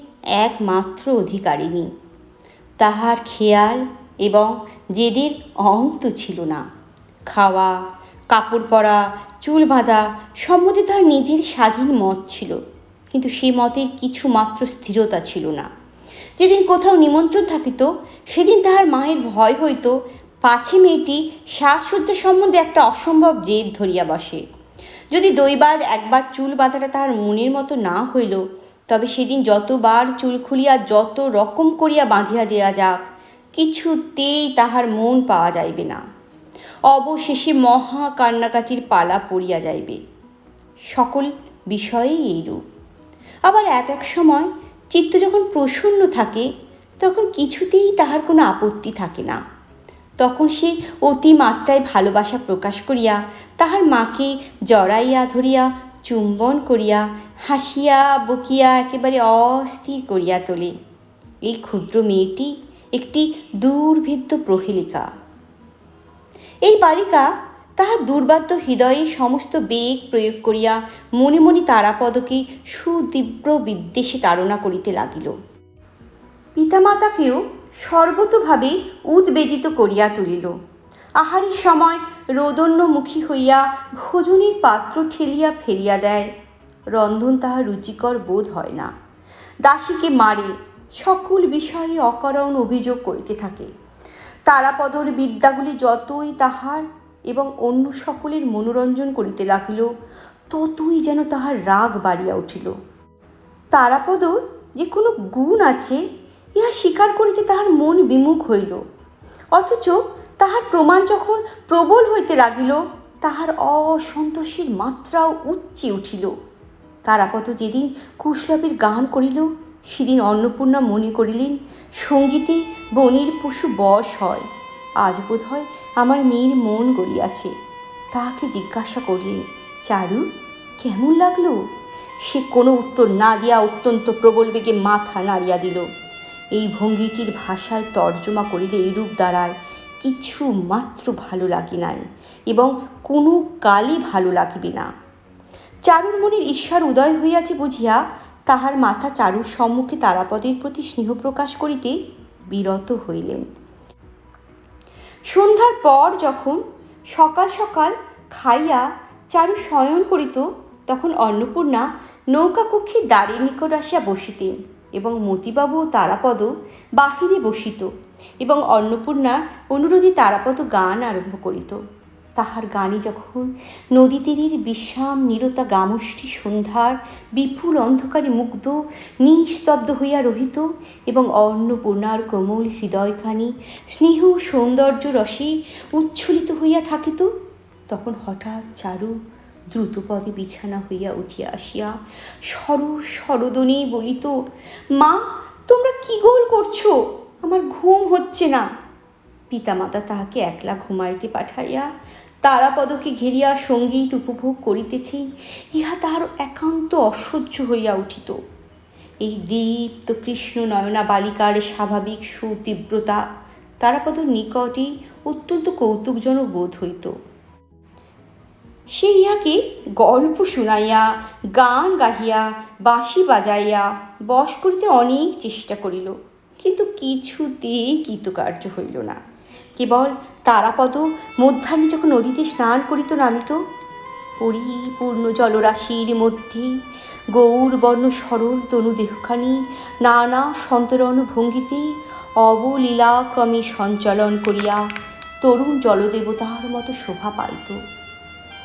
একমাত্র অধিকারিণী। তাহার খেয়াল এবং জেদের অন্ত ছিল না। খাওয়া, কাপড় পরা, চুল বাঁধা সম্বন্ধে তাহার নিজের স্বাধীন মত ছিল, কিন্তু সে মতের কিছু মাত্র স্থিরতা ছিল না। যেদিন কোথাও নিমন্ত্রণ থাকিত সেদিন তাহার মায়ের ভয় হইত পাছে মেয়েটি সাজসজ্জা সম্বন্ধে একটা অসম্ভব জেদ ধরিয়া বসে। যদি দৈবাৎ একবার চুল বাঁধাটা তাহার মনের মতো না হইল, তবে সেদিন যতবার চুল খুলিয়া যত রকম করিয়া বাঁধিয়া দেওয়া যাক, কিছুতেই তাহার মন পাওয়া যাইবে না। অবশেষে মহা কান্নাকাটির পালা পড়িয়া যাইবে। সকল বিষয়েই এইরূপ। আবার এক এক সময় চিত্ত যখন প্রসন্ন থাকে তখন কিছুতেই তাহার কোনো আপত্তি থাকে না। তখন সে অতিমাত্রায় ভালোবাসা প্রকাশ করিয়া তাহার মাকে জড়াইয়া ধরিয়া চুম্বন করিয়া হাসিয়া বকিয়া একেবারে অস্থির করিয়া তোলে। এই ক্ষুদ্র মেয়েটি একটি দুর্ভেদ্য প্রহেলিকা। এই বালিকা তাহার দুর্বাদ্য হৃদয়ে সমস্ত বেগ প্রয়োগ করিয়া মনে মনে তারাপদকে সুতীব্র বিদ্বেষে তাড়না করিতে লাগিল। পিতামাতাকেও সর্বতোভাবে উদ্বেজিত করিয়া তুলিল। আহারের সময় রোদন্যমুখী হইয়া ভোজনের পাত্র ঠেলিয়া ফেলিয়া দেয়। রন্ধন তাহার রুচিকর বোধ হয় না। দাসীকে মারে, সকল বিষয়ে অকারণ অভিযোগ করিতে থাকে। তারাপদর বিদ্যাগুলি যতই তাহার এবং অন্য সকলের মনোরঞ্জন করিতে লাগিল, ততই যেন তাহার রাগ বাড়িয়া উঠিল। তারাপদর যে কোনো গুণ আছে ইহা স্বীকার করিতে তাহার মন বিমুখ হইল, অথচ তাহার প্রমাণ যখন প্রবল হইতে লাগিল, তাহার অসন্তোষের মাত্রাও উচ্চে উঠিল। তারাপদ যেদিন কুশলবের গান করিল, সেদিন অন্নপূর্ণা মনে করিলেন সঙ্গীতে বনের পশু বশ হয়। আজ বোধ হয় আমার মেয়ের মন গড়িয়াছে। তাহাকে জিজ্ঞাসা করলেন, চারু, কেমন লাগলো? সে কোনো উত্তর না দিয়া অত্যন্ত প্রবল বেগে মাথা নাড়িয়া দিল। এই ভঙ্গিটির ভাষায় তর্জমা করিলে এইরূপ দাঁড়ায়, কিছু মাত্র ভালো লাগে নাই এবং কোনো কালে ভালো লাগিবে না। চারুর মনের ঈশ্বর উদয় হইয়াছে বুঝিয়া তাহার মাথা চারুর সম্মুখে তারাপদের প্রতি স্নেহ প্রকাশ করিতে বিরত হইলেন। সন্ধ্যার পর যখন সকাল সকাল খাইয়া চারু শয়ন করিত, তখন অন্নপূর্ণা নৌকা কক্ষে দ্বারের নিকট আসিয়া বসিতেন এবং মতিবাবু ও তারাপদ বাহিরে বসিত এবং অন্নপূর্ণার অনুরোধে তারাপদ গান আরম্ভ করিত। তাহার গানে যখন নদী তীরের বিশ্রাম নিরতা গামষ্ঠী সন্ধ্যার বিপুল অন্ধকারে মুগ্ধ নিস্তব্ধ হইয়া রহিত এবং অন্নপূর্ণার কোমল হৃদয়খানি স্নেহ সৌন্দর্য রসে উচ্ছ্বলিত হইয়া থাকিত, তখন হঠাৎ চারু দ্রুতপদে বিছানা হইয়া উঠিয়া আসিয়া সরদনে বলিত, মা, তোমরা কি গোল করছো? আমার ঘুম হচ্ছে না। পিতামাতা তাহাকে একলা ঘুমাইতে পাঠাইয়া তারাপদকে ঘেরিয়া সঙ্গীত উপভোগ করিতেছে, ইহা তাহার একান্ত অসহ্য হইয়া উঠিত। এই দীপ্ত কৃষ্ণ নয়না বালিকার স্বাভাবিক সুতীব্রতা তারাপদর নিকটে অত্যন্ত কৌতুকজনক বোধ হইত। সে ইহাকে গল্প শুনাইয়া, গান গাহিয়া, বাঁশি বাজাইয়া বশ করিতে অনেক চেষ্টা করিল, কিন্তু কিছুতেই কৃতকার্য হইল না। কেবল তারাপদ মধ্যাহ্নে যখন নদীতে স্নান করিতে নামিত, পরিপূর্ণ জলরাশির মধ্যে গৌরবর্ণ সরল তনু দেহখানি নানা সন্তরণ ভঙ্গিতে অবলীলাক্রমে সঞ্চালন করিয়া তরুণ জলদেবতার মতো শোভা পাইত,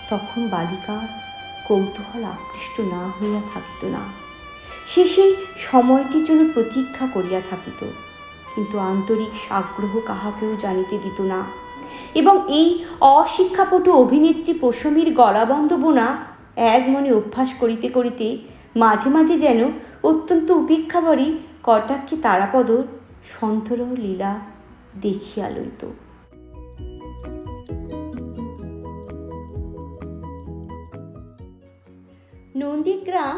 তখন বালিকার কৌতূহল আকৃষ্ট না হইয়া থাকিত না। সে সেই সময়টির জন্য প্রতীক্ষা করিয়া থাকিত, কিন্তু আন্তরিক আগ্রহ কাহাকেও জানিতে দিত না এবং এই অশিক্ষাপটু অভিনেত্রী প্রশমীর গলাবন্ধ বোনা এক মনে অভ্যাস করিতে করিতে মাঝে মাঝে যেন অত্যন্ত উপেক্ষাভরে কটাক্ষে তারাপদর সন্থর লীলা দেখিয়া লইত। নন্দীগ্রাম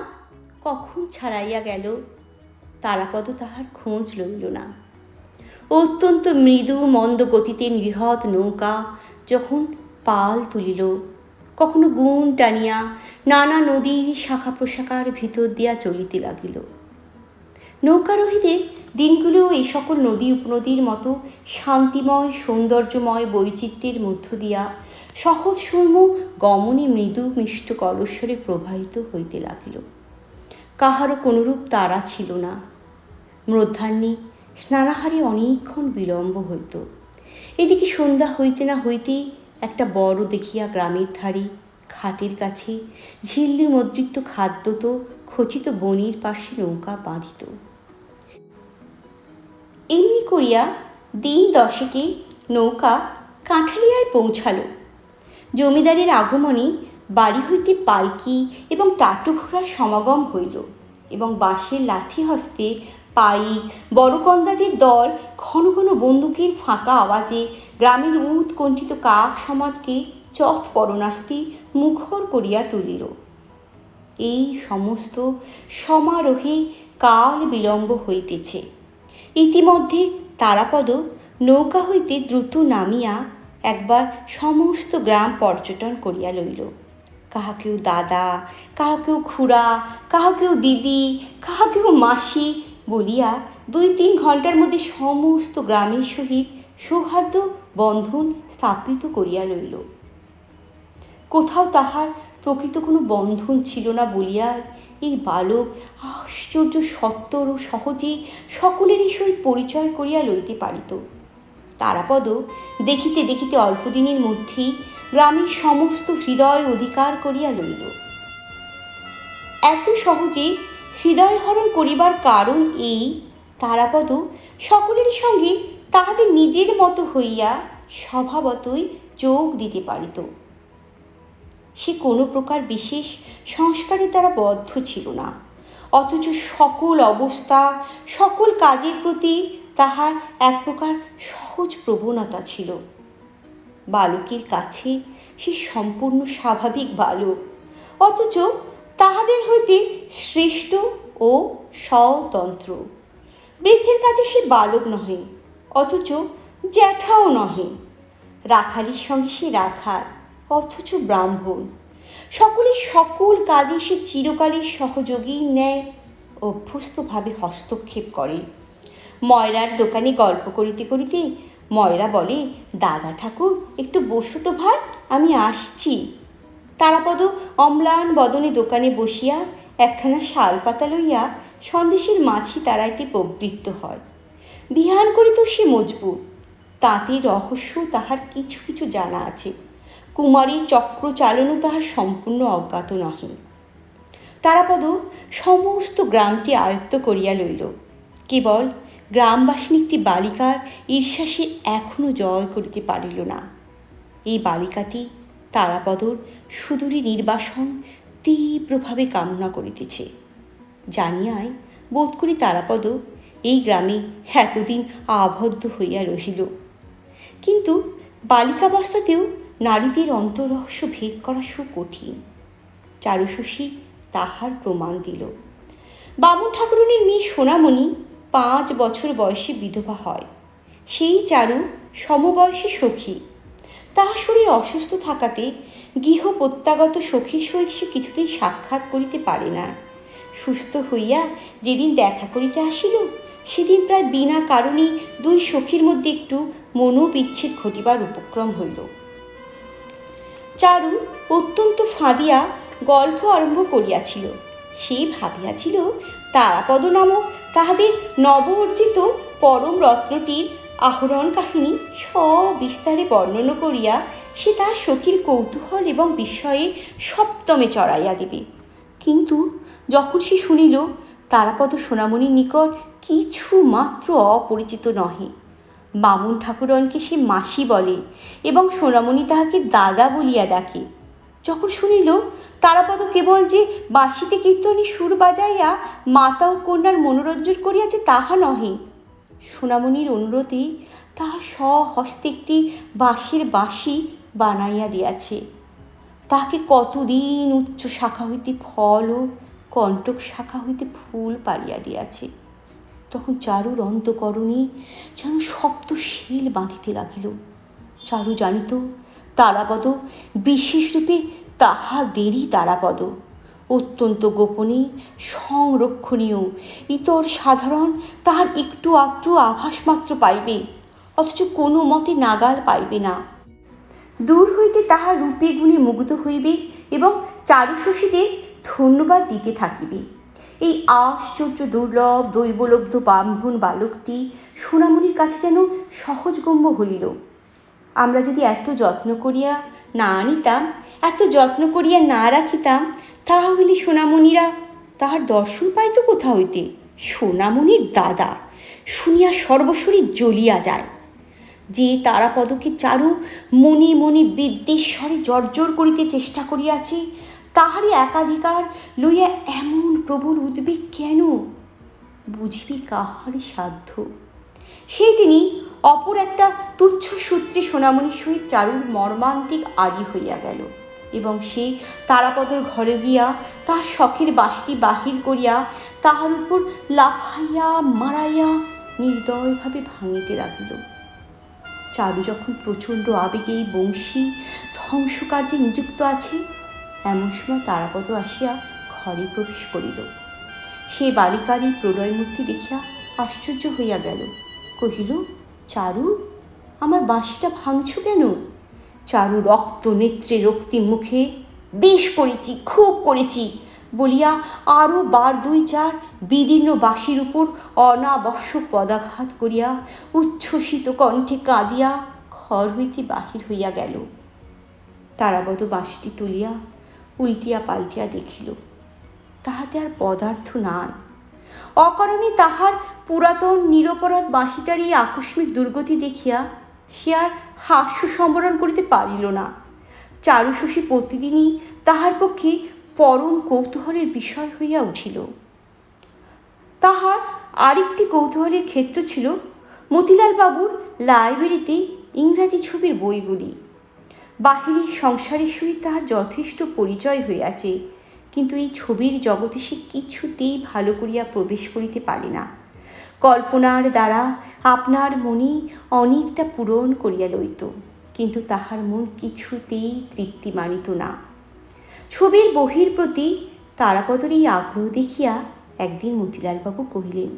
কখন ছাড়াইয়া গেল তারাপদ তাহার খোঁজ লইল না। অত্যন্ত মৃদু মন্দ গতিতে বৃহৎ নৌকা যখন পাল তুলিল, কখনো গুণ টানিয়া নানা নদীর শাখা প্রশাখার ভিতর দিয়া চলিতে লাগিল। নৌকারোহীদের দিনগুলো এই সকল নদী উপনদীর মতো শান্তিময় সৌন্দর্যময় বৈচিত্র্যের মধ্য দিয়া সহজ সুর্ম গমনে মৃদু মিষ্ট কলস্বরে প্রবাহিত হইতে লাগিল। কাহারও কোনরূপ তাড়া ছিল না। মধ্যাহ্নে স্নানাহারে অনেকক্ষণ বিলম্ব হইত। এদিকে সন্ধ্যা হইতে না হইতেই একটা বড় দেখিয়া গ্রামের ধারে ঘাটের কাছে ঝিল্লি মুদ্রিত খাদ্যত খচিত বনির পাশে নৌকা বাঁধিত। এমনি করিয়া দিন দশেকে নৌকা কাঁঠালিয়ায় পৌঁছাল। জমিদারের আগমনে বাড়ি হইতে পালকি এবং টাটু ঘোড়ার সমাগম হইল এবং বাঁশের লাঠি হস্তে পাইক বড় কন্দাজের দল ঘন ঘন বন্দুকের ফাঁকা আওয়াজে গ্রামের উৎকণ্ঠিত কাক সমাজকে চৎপরণাস্তি মুখর করিয়া তুলিল। এই সমস্ত সমারোহে কাল বিলম্ব হইতেছে। ইতিমধ্যে তারাপদ নৌকা হইতে দ্রুত নামিয়া একবার সমস্ত গ্রাম পর্যটন করিয়া লইল। কাহাকেও দাদা, কাহাকেও খুড়া, কাহাকেও দিদি, কাহাকেও মাসি বলিয়া 2-3 ঘণ্টার মধ্যে সমস্ত গ্রামের সহিত সৌহার্দ্য বন্ধন স্থাপিত করিয়া লইল। কোথাও তাহার প্রকৃত কোনো বন্ধন ছিল না বলিয়া এই বালক আশ্চর্য সত্বর ও সহজেই সকলেরই সহিত পরিচয় করিয়া লইতে পারিত। তারাপদ দেখিতে দেখিতে অল্পদিনের মধ্যেই গ্রামের সমস্ত হৃদয় অধিকার করিয়া লইল। এত সহজে হৃদয় হরণ করিবার কারণ এই, তারাপদ সকলের সঙ্গে তাহাদের নিজের মতো হইয়া স্বভাবতই যোগ দিতে পারিত। সে কোনো প্রকার বিশেষ সংস্কারে তারা বদ্ধ ছিল না, অথচ সকল অবস্থা সকল কাজের প্রতি তাহার এক প্রকার সহজ প্রবণতা ছিল। বালকের কাছে সে সম্পূর্ণ স্বাভাবিক বালক, অথচ তাহাদের হইতে শ্রেষ্ঠ ও স্বতন্ত্র। বৃদ্ধের কাছে সে বালক নহে, অথচ জ্যাঠাও নহে। রাখালির সঙ্গে সে রাখাল, অথচ ব্রাহ্মণ। সকলের সকল কাজে সে চিরকালের সহযোগীর ন্যায় অভ্যস্তভাবে হস্তক্ষেপ করে। ময়রার দোকানে গল্প করিতে করিতে ময়রা বলে, দাদা ঠাকুর একটু বসো তো ভাই, আমি আসছি। তারাপদ অম্লান বদনে দোকানে বসিয়া একখানা শাল পাতা লইয়া সন্দেশের মাছি তাড়াইতে প্রবৃত্ত হয়। বিহান করিতেও সে মজবুত। তাঁতের রহস্য তাহার কিছু কিছু জানা আছে, কুমারীর চক্র চালনও তাহার সম্পূর্ণ অজ্ঞাত নহে। তারাপদ সমস্ত গ্রামটি আয়ত্ত করিয়া লইল, কেবল গ্রামবাসিনী একটি বালিকার ঈর্ষা সে এখনও জয় করিতে পারিল না। এই বালিকাটি তারাপদর সুদূরে নির্বাসন তীব্রভাবে কামনা করিতেছে জানিয়াই বোধ করি তারাপদ এই গ্রামে এতদিন আবদ্ধ হইয়া রহিল। কিন্তু বালিকাবস্থাতেও নারীদের অন্তররহস্য ভেদ করা সুকঠিন। চারুশশী তাহার প্রমাণ দিল। বামুন ঠাকুরুনের মেয়ে সোনামণি 5 বছর বয়সে বিধবা হয়। সেই চারু সমবয়সী সখী। তাহার শরীর অসুস্থ থাকাতে গৃহ প্রত্যাগত সখীর সহিত সে কিছুতেই সাক্ষাৎ করিতে পারে না। সুস্থ হইয়া যেদিন দেখা করিতে আসিল, সেদিন প্রায় বিনা কারণেই 2 সখীর মধ্যে একটু মনোবিচ্ছেদ ঘটিবার উপক্রম হইল। চারু অত্যন্ত ফাঁদিয়া গল্প আরম্ভ করিয়াছিল। সে ভাবিয়াছিল তারাপদ নামক তাহাদের নব অর্জিত পরম রত্নটির আহরণ কাহিনী সবিস্তারে বর্ণনা করিয়া সে তাহার সখীর কৌতূহল এবং বিস্ময়ে সপ্তমে চড়াইয়া দেবে। কিন্তু যখন সে শুনিল তারাপদ সোনামণির নিকট কিছু মাত্র অপরিচিত নহে, বামুন ঠাকুরনকে সে মাসি বলে এবং সোনামণি তাহাকে দাদা বলিয়া ডাকে, যখন শুনিল তারাপদ কেবল যে বাঁশিতে কীর্তনে সুর বাজাইয়া মাতা ও কন্যার মনোরঞ্জন করিয়াছে তাহা নহে, সোনামণির অনুরোধে তাহার স্বহস্তে একটি বাঁশির বাঁশি বানাইয়া দিয়াছে। তাহাকে কতদিন উচ্চ শাখা হইতে ফল ও কণ্টক শাখা হইতে ফুল পাড়িয়া দিয়াছে। তখন চারুর অন্তঃকরণে যেন শক্ত শিল বাঁধিতে লাগিল। চারু জানিত তারাপদ বিশেষরূপে তাহাদেরই তারাপদ, অত্যন্ত গোপনে সংরক্ষণীয়, ইতর সাধারণ তাহার একটু আধটু আভাস মাত্র পাইবে, অথচ কোনো মতে নাগাল পাইবে না। দূর হইতে তাহার রূপে গুণে মুগ্ধ হইবে এবং চারুশশীদের ধন্যবাদ দিতে থাকিবে। এই আশ্চর্য দুর্লভ দৈবলব্ধ ব্রাহ্মণ বালকটি সোনামণির কাছে যেন সহজগম্য হইল। আমরা যদি এত যত্ন করিয়া না আনিতাম, এত যত্ন করিয়া না রাখিতাম, তাহা হইলে সোনামণিরা তাহার দর্শন পাইত কোথা হইতে? সোনামণির দাদা শুনিয়া সর্বশরীর জ্বলিয়া যায়। যে তারাপদকে চারু মনে মনে বিদ্বেষরে জর্জর করিতে চেষ্টা করিয়াছে, তাহারই একাধিকার লইয়া এমন প্রবল উদ্বেগ কেন? বুঝবি কাহারই সাধ্য। সেই দিনই অপর একটা তুচ্ছ সূত্রে সোনামণির সহিত চারুর মর্মান্তিক আড়ি হইয়া গেল এবং সে তারাপদর ঘরে গিয়া তাহার শখের বাঁশিটি বাহির করিয়া তাহার উপর লাফাইয়া মারাইয়া নির্দয়ভাবে ভাঙিতে লাগিল। চারু যখন প্রচণ্ড আবেগে এই বংশী ধ্বংসকার্যে নিযুক্ত আছে, এমন সময় তারাপদ আসিয়া ঘরে প্রবেশ করিল। সে বালিকার এই প্রলয়মূর্তি দেখিয়া আশ্চর্য হইয়া গেল। কহিল, চারু, আমার বাঁশিটা ভাঙছ কেন? চারু রক্ত নেত্রে রক্তিম মুখে, বেশ করেছি, খুব করেছি বলিয়া আরও 2-4 বিদীর্ণ বাঁশির উপর অনাবশ্যক পদাঘাত করিয়া উচ্ছ্বসিত কণ্ঠে কাঁদিয়া ঘর হইতে বাহির হইয়া গেল। তারাপদ বাঁশিটি তুলিয়া উল্টিয়া পাল্টিয়া দেখিল, তাহাতে আর পদার্থ নাই। অকারণে তাহার পুরাতন নিরপরাধ বাঁশিটার এই আকস্মিক দুর্গতি দেখিয়া সে আর হাস্য সম্বরণ করিতে পারিল না। চারুশশী প্রতিদিনই তাহার পক্ষে পরম কৌতূহলের বিষয় হইয়া উঠিল। তাহার আরেকটি কৌতূহলের ক্ষেত্র ছিল মতিলাল বাবুর লাইব্রেরিতে ইংরাজি ছবির বইগুলি। বাহিরের সংসারের সহিত তাহার যথেষ্ট পরিচয় হইয়াছে, কিন্তু এই ছবির জগতে সে কিছুতেই ভালো করিয়া প্রবেশ করিতে পারে না। কল্পনার দ্বারা আপনার মনে অনেকটা পূরণ করিয়া লইত, কিন্তু তাহার মন কিছুতেই তৃপ্তি মানিত না। ছবির বহির প্রতি তারাপদর এই আগ্রহ দেখিয়া একদিন মতিলালবাবু কহিলেন,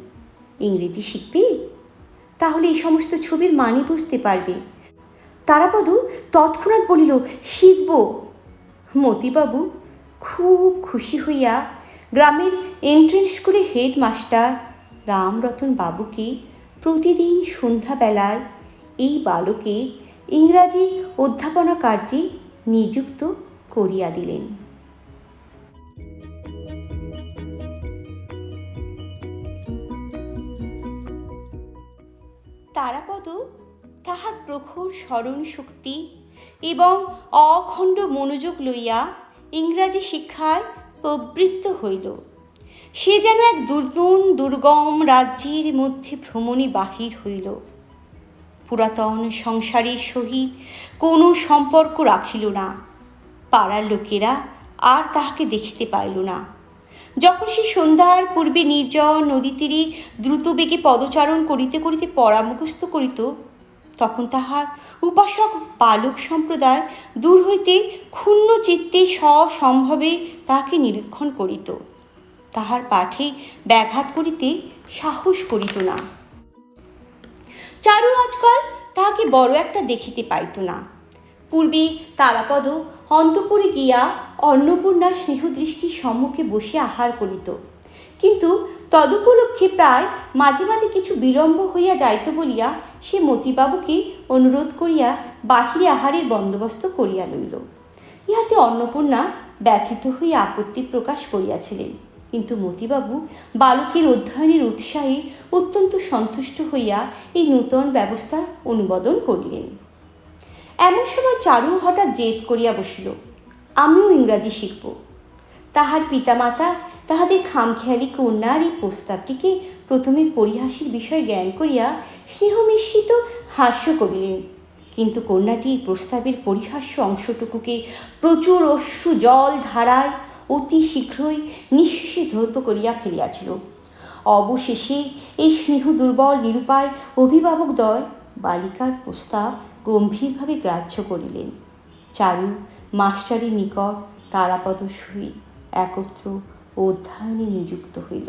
ইংরেজি শিখবি? তাহলে এই সমস্ত ছবির মানে বুঝতে পারবে। তারাপদ তৎক্ষণাৎ বলিল, শিখব। মতিবাবু খুব খুশি হইয়া গ্রামের এন্ট্রেন্স স্কুলে হেডমাস্টার রামরতন বাবুকে প্রতিদিন সন্ধ্যাবেলায় এই বালকে ইংরাজি অধ্যাপনা কার্যে নিযুক্ত করিয়া দিলেন। তারাপদ তাহার প্রখর স্মরণ শক্তি এবং অখণ্ড মনোযোগ লইয়া ইংরাজি শিক্ষায় প্রবৃত্ত হইল। সে যেন এক দুর্গম রাজ্যের মধ্যে ভ্রমণে বাহির হইল। পুরাতন সংসারের সহিত কোনো সম্পর্ক রাখিল না। পাড়ার লোকেরা আর তাহাকে দেখিতে পাইল না। যখন সে সন্ধ্যার পূর্বে নির্জন নদী তীরে দ্রুতবেগে পদচারণ করিতে করিতে পড়া মুখস্থ করিত, তখন তাহার উপাসক বালক সম্প্রদায় দূর হইতে ক্ষুণ্ণ চিত্তে সসম্ভবে তাহাকে নিরীক্ষণ করিত। তাহার পাঠে ব্যাঘাত করিতে সাহস করিত না। চারু আজকাল তাহাকে বড় একটা দেখিতে পাইত না। পূর্বে তারাপদ অন্তঃপুরে গিয়া অন্নপূর্ণা স্নেহদৃষ্টির সম্মুখে বসে আহার করিত, কিন্তু তদুপলক্ষে প্রায় মাঝে মাঝে কিছু বিলম্ব হইয়া যাইত বলিয়া সে মতিবাবুকে অনুরোধ করিয়া বাহিরে আহারের বন্দোবস্ত করিয়া লইল। ইহাতে অন্নপূর্ণা ব্যথিত হইয়া আপত্তি প্রকাশ করিয়াছিলেন, কিন্তু মতিবাবু বালকের অধ্যয়নের উৎসাহে অত্যন্ত সন্তুষ্ট হইয়া এই নূতন ব্যবস্থার অনুমোদন করিলেন। এমন সময় চারু হঠাৎ জেদ করিয়া বসিল, আমিও ইংরাজি শিখব। তাহার পিতামাতা তাহাদের খামখেয়ালি কন্যার এই প্রস্তাবটিকে প্রথমে পরিহাসের বিষয় জ্ঞান করিয়া স্নেহমিশ্রিত হাস্য করিলেন, কিন্তু কন্যাটি প্রস্তাবের পরিহাস্য অংশটুকুকে প্রচুর অশ্রু জল ধারায় অতি শীঘ্রই নিঃশেষে ধৌত করিয়া ফেলিয়াছিল। অবশেষে এই স্নেহ দুর্বল নিরুপায় অভিভাবকদ্বয় বালিকার প্রস্তাব গম্ভীরভাবে গ্রাহ্য করিলেন। চারু মাস্টারের নিকট তারাপদ সহিত একত্র অধ্যয়নে নিযুক্ত হইল।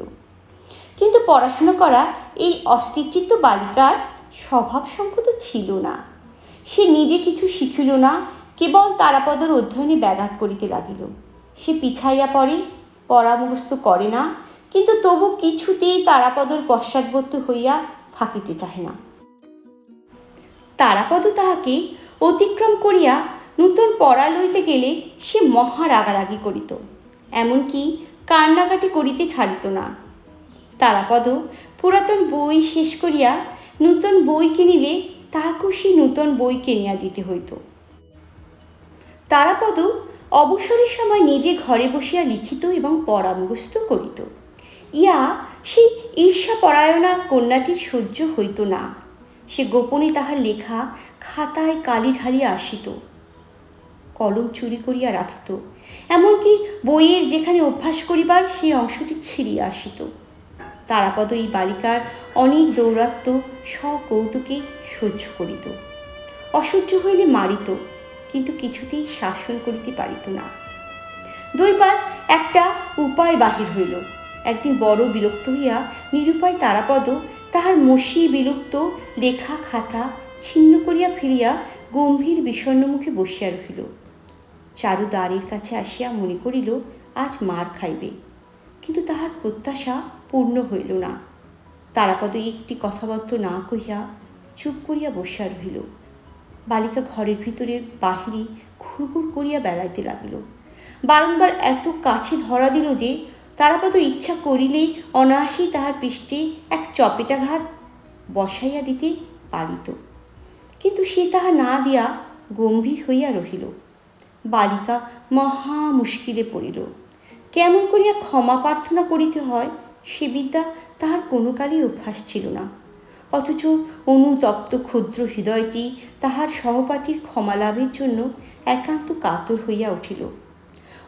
কিন্তু পড়াশোনা করা এই অস্থিরচিত্ত বালিকার স্বভাব সংগত ছিল না। সে নিজে কিছু শিখিল না, কেবল তারাপদর অধ্যয়নে ব্যাঘাত করিতে লাগিল। সে পিছাইয়া পড়ে, পড়া মুখস্থ করে না, কিন্তু তবু কিছুতেই তারাপদর পশ্চাৎবর্তী হইয়া থাকিতে চাহে না। তারাপদ তাহাকে অতিক্রম করিয়া নূতন পড়া লইতে গেলে সে মহা রাগারাগি করিত, এমনকি কান্নাকাটি করিতে ছাড়িত না। তারাপদ পুরাতন বই শেষ করিয়া নূতন বই কিনিলে তাহাকেও সেই নূতন বই কিনিয়া দিতে হইত। তারাপদ অবসরের সময় নিজে ঘরে বসিয়া লিখিত এবং পড়া মুখস্থ করিত। ইয়া সেই ঈর্ষাপরায়ণা কন্যাটির সহ্য হইত না। সে গোপনে তাহার লেখা খাতায় কালি ঢালিয়া আসিত, কলম চুরি করিয়া রাখিত, এমনকি বইয়ের যেখানে অভ্যাস করিবার সেই অংশটি ছিঁড়িয়া আসিত। তারাপদ এই বালিকার অনেক দৌরাত্ম্য সকৌতুকে সহ্য করিত। অসহ্য হইলে মারিত, কিন্তু কিছুতেই শাসন করিতে পারিত না। দৈবাৎ একটা উপায় বাহির হইল। একদিন বড় বিরক্ত হইয়া নিরুপায় তারাপদ তাহার মসি বিলুপ্ত লেখা খাতা ছিন্ন করিয়া ফিরিয়া গম্ভীর বিষণ্ণ মুখে বসিয়া রহিল। চারু দ্বারের কাছে আসিয়া মনে করিল আজ মার খাইবে, কিন্তু তাহার প্রত্যাশা পূর্ণ হইল না। তারাপদ একটি কথাবার্তা না কহিয়া চুপ করিয়া বসিয়া রহিল। বালিকা ঘরের ভিতরে বাহিরে ঘুরঘুর করিয়া বেড়াইতে লাগিল। বারংবার এত কাছে ধরা দিল যে তারাপদ ইচ্ছা করিলেই অনায়াসেই তাহার পৃষ্ঠে এক চপেটাঘাত বসাইয়া দিতে পারিত, কিন্তু সে তাহা না দিয়া গম্ভীর হইয়া রহিল। বালিকা মহা মুশকিলে পড়িল। কেমন করিয়া ক্ষমা প্রার্থনা করিতে হয় সে বিদ্যা তাহার কোনো কালই অভ্যাস ছিল না, অথচ অনুতপ্ত ক্ষুদ্র হৃদয়টি তাহার সহপাঠীর ক্ষমা লাভের জন্য একান্ত কাতর হইয়া উঠিল।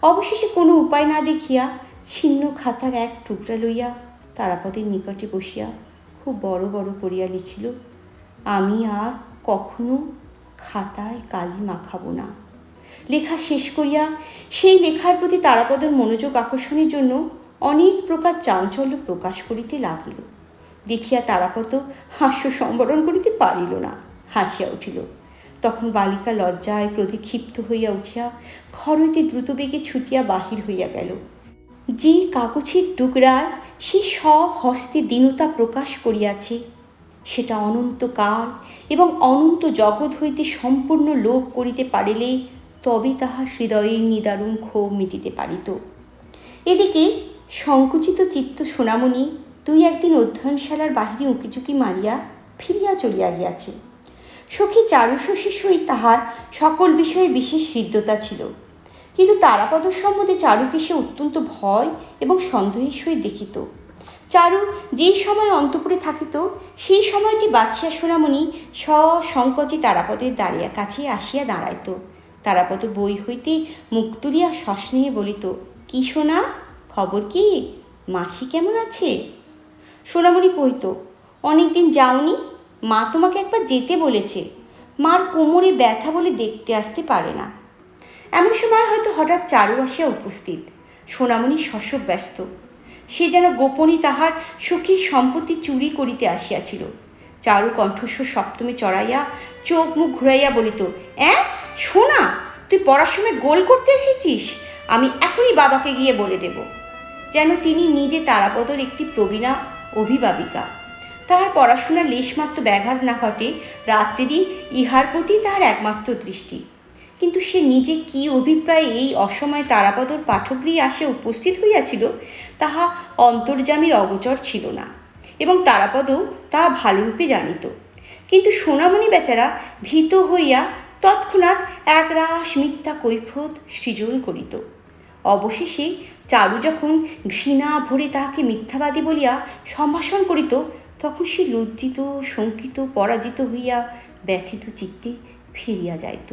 অবশেষে কোনো উপায় না দেখিয়া ছিন্ন খাতার এক টুকরা লইয়া তারাপদের নিকটে বসিয়া খুব বড় বড় করিয়া লিখিল, আমি আর কখনো খাতায় কালি মাখাবো না। লেখা শেষ করিয়া সেই লেখার প্রতি তারাপদের মনোযোগ আকর্ষণের জন্য অনেক প্রকার চাঞ্চল্য প্রকাশ করিতে লাগিল। দেখিয়া তারাপদ হাস্য সম্বরণ করিতে পারিল না, হাসিয়া উঠিল। তখন বালিকা লজ্জায় ক্রোধে ক্ষিপ্ত হইয়া উঠিয়া ঘর হইতে দ্রুতবেগে ছুটিয়া বাহির হইয়া গেল। যে কাগজের টুকরায় সে স্বহস্তে দীনতা প্রকাশ করিয়াছে, সেটা অনন্তকাল এবং অনন্ত জগৎ হইতে সম্পূর্ণ লোপ করিতে পারিলে তবে তাহার হৃদয়ের নিদারুণ ক্ষোভ মিটিতে পারিত। এদিকে সংকুচিত চিত্ত সোনামণি দুই একদিন অধ্যয়নশালার বাহিরে উঁকিঝুঁকি মারিয়া ফিরিয়া চলিয়া গিয়াছে। সখী চারুশশীর সহিত তাহার সকল বিষয়ে বিশেষ হৃদ্যতা ছিল, কিন্তু তারাপদর সম্বন্ধে চারুকে সে অত্যন্ত ভয় এবং সন্দেহের সহিত দেখিত। চারু যেই সময় অন্তঃপুরে থাকিত সেই সময়টি বাছিয়া সোনামণি সসংকোচে তারাপদের দাঁড়িয়া কাছে আসিয়া দাঁড়াইত। তারাপদ বই হইতে মুখ তুলিয়া সস্নেহে বলিত, কি সোনা, খবর কি? মাসি কেমন আছে? সোনামণি কহিত, অনেকদিন যাওনি, মা তোমাকে একবার যেতে বলেছে, মার কোমরে ব্যথা বলে দেখতে আসতে পারে না। এমন সময় হয়তো হঠাৎ চারু আসিয়া উপস্থিত। সোনামণি শশব ব্যস্ত, সে যেন গোপনই তাহার সখীর সম্পত্তি চুরি করিতে আসিয়াছিল। চারু কণ্ঠস্বর সপ্তমে চড়াইয়া চোখ মুখ ঘুরাইয়া বলিত, সোনা, তুই পড়ার সময় গোল করতে এসেছিস? আমি এখনই বাবাকে গিয়ে বলে দেব। যেন তিনি নিজে তারাপদর একটি প্রবীণা অভিভাবিকা, তাহার পড়াশোনার লেশমাত্র ব্যাঘাত না ঘটে, রাত্রিদিন ইহার প্রতি তাহার একমাত্র দৃষ্টি। কিন্তু সে নিজে কি অভিপ্রায়ে এই অসময়ে তারাপদর পাঠগৃহে আসিয়া উপস্থিত হইয়াছিল তাহা অন্তর্যামীর অগোচর ছিল না, এবং তারাপদও তাহা ভালোরূপে জানিত। কিন্তু সোনামণি বেচারা ভীত হইয়া তৎক্ষণাৎ একরাশ মিথ্যা কৈফিয়ত সৃজন করিত। অবশেষে চারু যখন ঘৃণা ভরে তাহাকে মিথ্যাবাদী বলিয়া সম্ভাষণ করিত, তখন সে লজ্জিত, শঙ্কিত, পরাজিত হইয়া ব্যথিত চিত্তে ফিরিয়া যাইত।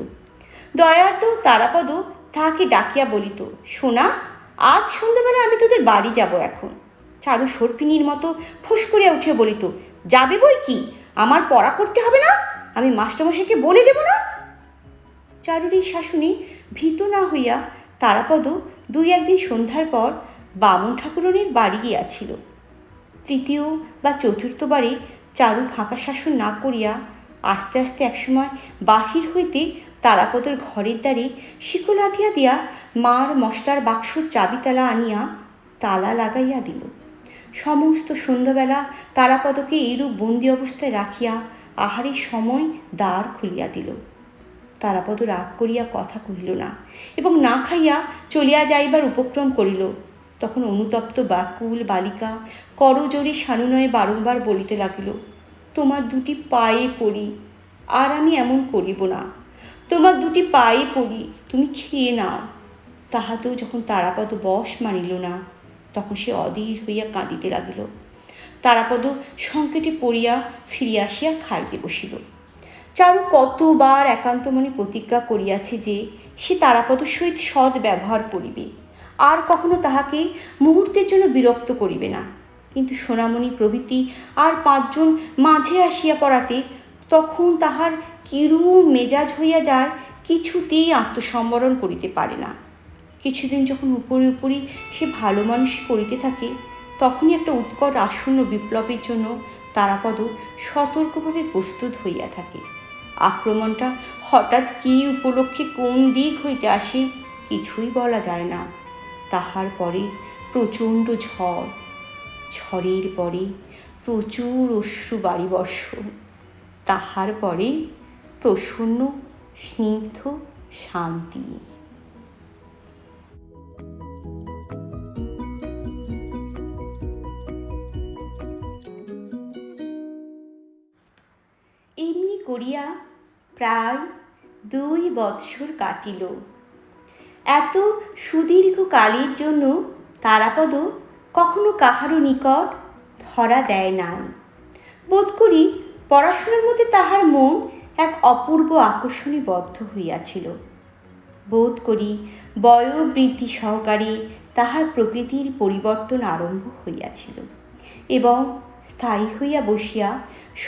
দয়ার্দ তারাপদ তাহাকে ডাকিয়া বলিত, সোনা, আজ সন্ধ্যাবেলা আমি তোদের বাড়ি যাব এখন। চারু সর্পিনীর মতো ফোঁস করিয়া উঠিয়া বলিত, যাবে বই কি, আমার পড়া করতে হবে না? আমি মাস্টারমশাইকে বলে দেব না? চারুর এই শাসনে ভীত না হইয়া তারাপদ দুই একদিন সন্ধ্যার পর বামুন ঠাকুরনের বাড়ি গিয়াছিল। তৃতীয় বা চতুর্থবারে চারু ফাঁকা শাসন না করিয়া আস্তে আস্তে একসময় বাহির হইতে তারাপদর ঘরের দ্বারে শিকল আটিয়া দিয়া মার মশলার বাক্সর চাবিতালা আনিয়া তালা লাগাইয়া দিল। সমস্ত সন্ধ্যাবেলা তারাপদকে এইরূপ বন্দি অবস্থায় রাখিয়া আহারের সময় দ্বার খুলিয়া দিল। তারাপদ রাগ করিয়া কথা কহিল না এবং না খাইয়া চলিয়া যাইবার উপক্রম করিল। তখন অনুতপ্ত ব্যাকুল বালিকা করজোরে সানুনয়ে বারংবার বলিতে লাগিল, তোমার দুটি পায়ে পড়ি, আর আমি এমন করিব না, তোমার দুটি পায়ে পড়ি, তুমি খেয়ে নাও। তাহাতেও যখন তারাপদ বশ মানিল না, তখন সে অধীর হইয়া কাঁদিতে লাগিল। তারাপদ সংকটে পড়িয়া ফিরিয়া আসিয়া খাইতে বসিল। চারু কতবার একান্ত মনে প্রতিজ্ঞা করিয়াছে যে সে তারাপদর সহিত সৎ ব্যবহার করিবে, আর কখনো তাহাকে মুহূর্তের জন্য বিরক্ত করিবে না। কিন্তু সোনামণি প্রভৃতি আর পাঁচজন মাঝে আসিয়া পড়াতে তখন তাহার কিরূপ মেজাজ হইয়া যায়, কিছুতেই আত্মসম্বরণ করিতে পারে না। কিছুদিন যখন উপরে উপরই সে ভালো মানুষই করিতে থাকে, তখনই একটা উৎকট আসন্ন বিপ্লবের জন্য তারাপদ সতর্কভাবে প্রস্তুত হইয়া থাকে। আক্রমণটা হঠাৎ কী উপলক্ষে কোন দিক হইতে আসে কিছুই বলা যায় না। তাহার পরে প্রচণ্ড ঝড়, ঝড়ের পরে প্রচুর অশ্রু বাড়ি বর্ষণ, তাহার পরে প্রসন্ন স্নিগ্ধ শান্তি। এমনি করিয়া প্রায় 2 বৎসর কাটিল। এত সুদীর্ঘ কালের জন্য তারাপদ কখনো কাহারও নিকট ধরা দেয় নাই। বোধ করি পড়াশোনার মধ্যে তাহার মন এক অপূর্ব আকর্ষণে বদ্ধ হইয়াছিল। বোধ করি বয়োবৃদ্ধি সহকারে তাহার প্রকৃতির পরিবর্তন আরম্ভ হইয়াছিল এবং স্থায়ী হইয়া বসিয়া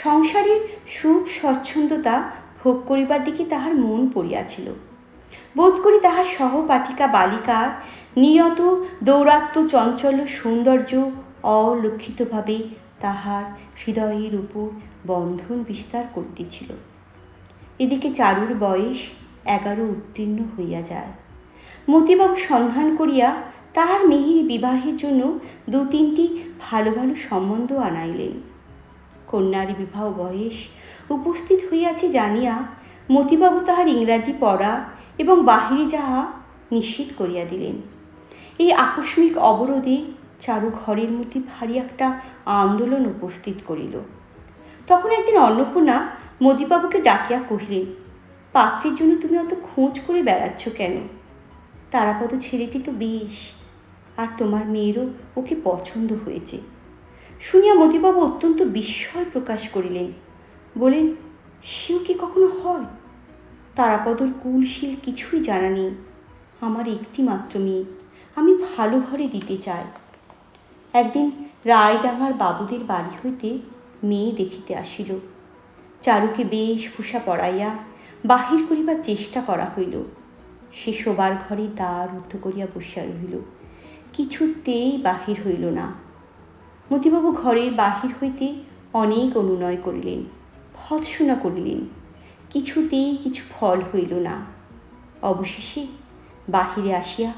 সংসারের সুখ স্বচ্ছন্দতা ভোগ করিবার দিকে তাহার মন পড়িয়াছিল। বোধ করি তাহার সহপাঠিকা বালিকার নিয়ত দৌরাত্ম্য চঞ্চল সৌন্দর্য অলক্ষিতভাবে তাহার হৃদয়ের উপর বন্ধন বিস্তার করিতেছিল। এদিকে চারুর বয়স 11 উত্তীর্ণ হইয়া যায়। মতিবাবু সন্ধান করিয়া তাহার মেয়ের বিবাহের জন্য 2-3টি ভালো ভালো সম্বন্ধ আনাইলেন। কন্যার বিবাহ বয়স উপস্থিত হইয়াছে জানিয়া মতিবাবু তাহার ইংরাজি পড়া এবং বাহিরে যাওয়া নিষেধ করিয়া দিলেন। এই আকস্মিক অবরোধে চারু ঘরের মধ্যে ভারী একটা আন্দোলন উপস্থিত করিল। তখন একদিন অন্নপূর্ণা মতিবাবুকে ডাকিয়া কহিলেন, পাত্রের জন্য তুমি অত খোঁজ করে বেড়াচ্ছ কেন? তারাপদ ছেলেটি তো বেশ, আর তোমার মেয়েরও ওকে পছন্দ হয়েছে। শুনিয়া মতিবাবু অত্যন্ত বিস্ময় প্রকাশ করিলেন। বলেন, সেও কি কখনো হয়? তারাপদর কুলশীল কিছুই জানা নেই। আমার একটি মাত্র মেয়ে, আমি ভালো ঘরে দিতে চাই। একদিন রায়ডাঙ্গার বাবুদের বাড়ি হইতে মেয়ে দেখিতে আসিল। চারুকে বেশভূষা পরাইয়া বাহির করিবার চেষ্টা করা হইল। সে শোবার ঘরে দ্বার রুদ্ধ করিয়া বসিয়া রহিল, কিছুতেই বাহির হইল না। মতিবাবু ঘরের বাহির হইতে অনেক অনুনয় করিলেন, ভৎসনা করিলেন, কিছুতেই কিছু ফল হইল না। অবশেষে বাহিরে আসিয়া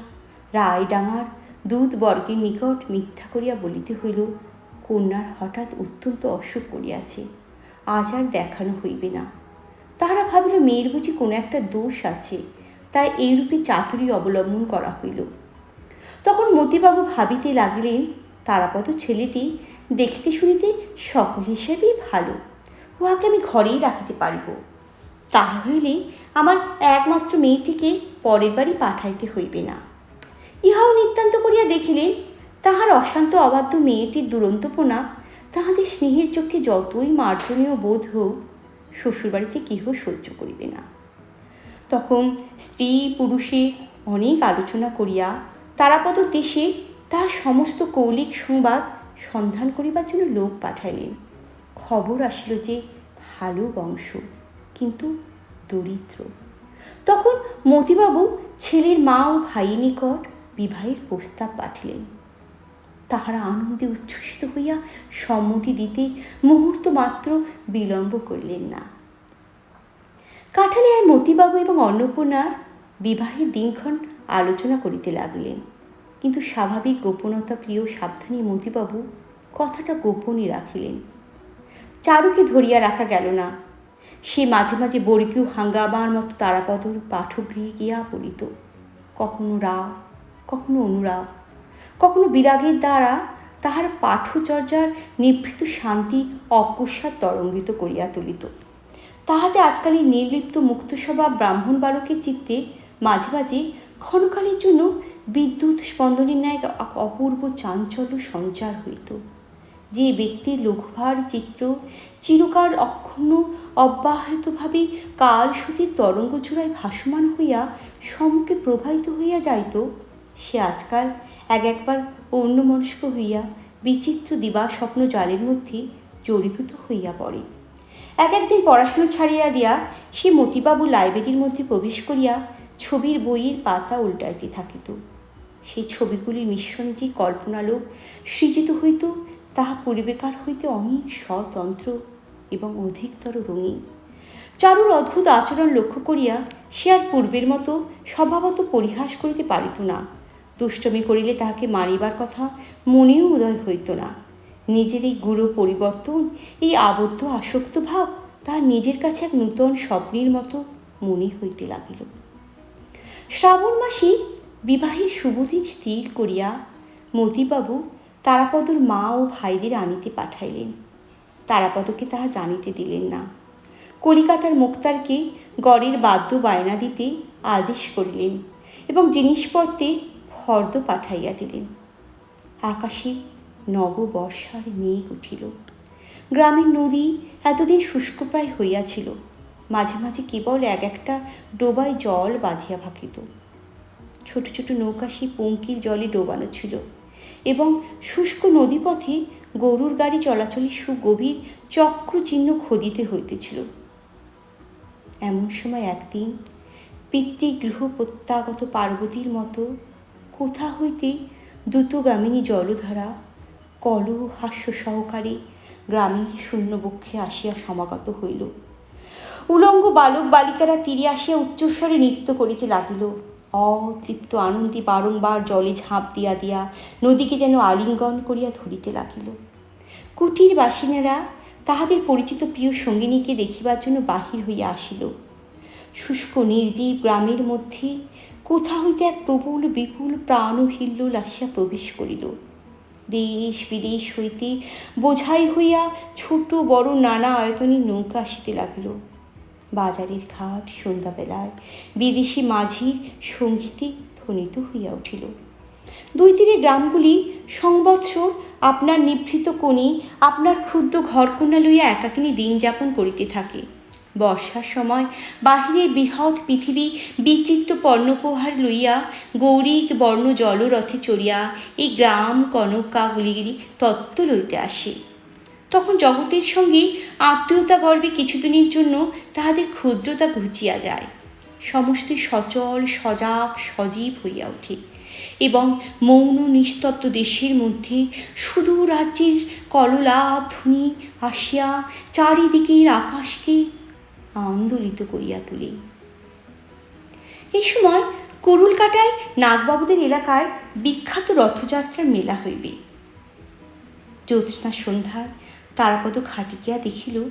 রায়ডাঙ্গার দূতবর্গের নিকট মিথ্যা করিয়া বলিতে হইল, কন্যার হঠাৎ অত্যন্ত অসুখ করিয়াছে, আজ আর দেখানো হইবে না। তাহারা ভাবিল মেয়ের বুঝি কোনো একটা দোষ আছে, তাই এইরূপে চাতুরী অবলম্বন করা হইল। তখন মতিবাবু ভাবিতে লাগিলেন, তারাপদ ছেলেটি দেখিতে শুনিতে সকল হিসেবেই ভালো, উহাকে আমি ঘরেই রাখিতে পারিব। তাহা হইলে আমার একমাত্র মেয়েটিকে পরের বাড়ি পাঠাইতে হইবে না। ইহাও নিতান্ত করিয়া দেখিলেন, তাহার অশান্ত অবাধ্য মেয়েটির দুরন্তপনা তাহাদের স্নেহের চোখে যতই মার্জনীয় বোধ হোক, শ্বশুরবাড়িতে কেহ সহ্য করিবে না। তখন স্ত্রী পুরুষে অনেক আলোচনা করিয়া তারাপদ দেশে তাহার সমস্ত কৌলিক সংবাদ সন্ধান করিবার জন্য লোক পাঠাইলেন। খবর আসিল যে ভালো বংশ, কিন্তু দরিদ্র। তখন মতিবাবু ছেলের মা ও ভাইয়ের নিকট বিবাহের প্রস্তাব পাঠিলেন। তাহারা আনন্দে উচ্ছ্বসিত হইয়া সম্মতি দিতে মুহূর্ত মাত্র বিলম্ব করিলেন না। কাঠালিয়ায় মতিবাবু এবং অন্নপূর্ণার বিবাহের দিনক্ষণ আলোচনা করিতে লাগিলেন, কিন্তু স্বাভাবিক গোপনতা প্রিয় সাবধানী মতিবাবু কথাটা গোপনই রাখিলেন। চারুকে ধরিয়া রাখা গেল না। সে মাঝে মাঝে বর্গীয় হাঙ্গামার মতো তারাপদর পাঠগৃহে গিয়া পড়িত, কখনো রাগ, কখনো অনুরাগ, কখনো বিরাগের দ্বারা তাহার পাঠচর্যার নিভৃত শান্তি অকস্মাৎ তরঙ্গিত করিয়া তুলিত। তাহাতে আজকালের নির্লিপ্ত মুক্ত স্বভাব ব্রাহ্মণ বালকের চিত্তে মাঝে মাঝে ক্ষণকালের জন্য বিদ্যুৎ স্পন্দনের ন্যায় অপূর্ব চাঞ্চল্য সঞ্চার হইত। যে ব্যক্তির লঘুভার চিত্র চিরকাল অক্ষুণ্ণ অব্যাহতভাবে কালশ্রুতির তরঙ্গচূড়ায় ভাসমান হইয়া সম্মুখে প্রবাহিত হইয়া যাইত, সে আজকাল একবার অন্যমনস্ক হইয়া বিচিত্র দিবা স্বপ্ন জালের মধ্যে জড়ীভূত হইয়া পড়ে। একদিন পড়াশুনো ছাড়িয়া দিয়া সে মতিবাবু লাইব্রেরির মধ্যে প্রবেশ করিয়া ছবির বইয়ের পাতা উল্টাইতে থাকিত। সেই ছবিগুলির মিশ্রণে যে কল্পনালোক সৃজিত হইত, তাহা পূর্বেকার হইতে অনেক স্বতন্ত্র এবং অধিকতর রঙিন। চারুর অদ্ভুত আচরণ লক্ষ্য করিয়া সে আর পূর্বের মতো স্বভাবত পরিহাস করিতে পারিত না। দুষ্টমি করিলে তাহাকে মারিবার কথা মনেও উদয় হইত না। নিজের এই গুরু পরিবর্তন, এই আবদ্ধ আসক্ত ভাব তাহার নিজের কাছে এক নূতন স্বপ্নের মতো মনে হইতে লাগিল। শ্রাবণ মাসে বিবাহের শুভদিন স্থির করিয়া মতিবাবু তারাপদর মা ও ভাইদের আনিতে পাঠাইলেন। তারাপদকে তাহা জানিতে দিলেন না। কলিকাতার মুক্তারকে গড়ের বাদ্য বায়না দিতে আদেশ করিলেন এবং জিনিসপত্রের ফর্দ পাঠাইয়া দিলেন। আকাশে নববর্ষার মেঘ উঠিল। গ্রামের নদী এতদিন শুষ্কপ্রায় হইয়াছিল, মাঝে মাঝে কেবল একটা ডোবায় জল বাঁধিয়া থাকিত। ছোট ছোট নৌকা সেই পঙ্কিল জলে ডোবানো ছিল এবং শুষ্ক নদীপথে গরুর গাড়ি চলাচলে সুগভীর চক্রচিহ্ন খোদিতে হইতেছিল। এমন সময় একদিন পিতৃগৃহ প্রত্যাগত পার্বতীর মতো কোথা হইতে দ্রুতগামিনী জলধারা কল হাস্য সহকারে গ্রামের শূন্যবক্ষে আসিয়া সমাগত হইল। উলঙ্গ বালক বালিকারা তীরে আসিয়া উচ্চস্বরে নৃত্য করিতে লাগিল। অতৃপ্ত আনন্দে বারংবার জলে ঝাঁপ দিয়া দিয়া নদীকে যেন আলিঙ্গন করিয়া ধরিতে লাগিল। কুটির বাসিনারা তাহাদের পরিচিত প্রিয় সঙ্গিনীকে দেখিবার জন্য বাহির হইয়া আসিল। শুষ্ক নির্জীব গ্রামের মধ্যে কোথা হইতে এক প্রবল বিপুল প্রাণ হিল্লোল আসিয়া প্রবেশ করিল। দেশ বিদেশ হইতে বোঝাই হইয়া ছোট বড় নানা আয়তনের নৌকা আসিতে লাগিল। বাজারের ঘাট সন্ধ্যাবেলায় বিদেশি মাঝির সঙ্গীতে ধ্বনিত হইয়া উঠিল। দুই তীরে গ্রামগুলি সংবৎসর আপনার নিভৃত কোণে আপনার ক্ষুদ্র ঘরকন্যা লইয়া একাকিনী দিন যাপন করিতে থাকে। বর্ষার সময় বাহিরে বৃহৎ পৃথিবী বিচিত্র পর্ণোপহার লইয়া গৌরিক বর্ণ জলরথে চড়িয়া এই গ্রাম কনকাগুলিগিরি তত্ত্ব লইতে আসে। তখন জগতের সঙ্গে আত্মীয়তা গর্বে কিছুদিনের জন্য তাহাদের ক্ষুদ্রতা ঘুচিয়া যায়। সমস্ত সচল সজাগ সজীব হইয়া ওঠে এবং মৌন নিস্তব্ধ দেশের মধ্যে সুদূর রাজ্যের কললাভ ধ্বনি আসিয়া চারিদিকের আকাশকে আন্দোলিত করিয়া তোলে। এই সময় কুরুলকাটায় নাগবাবুদের এলাকায় বিখ্যাত রথযাত্রার মেলা হইবে। জ্যোৎস্না সন্ধ্যায় তারাপদ খাটে গিয়া দেখিল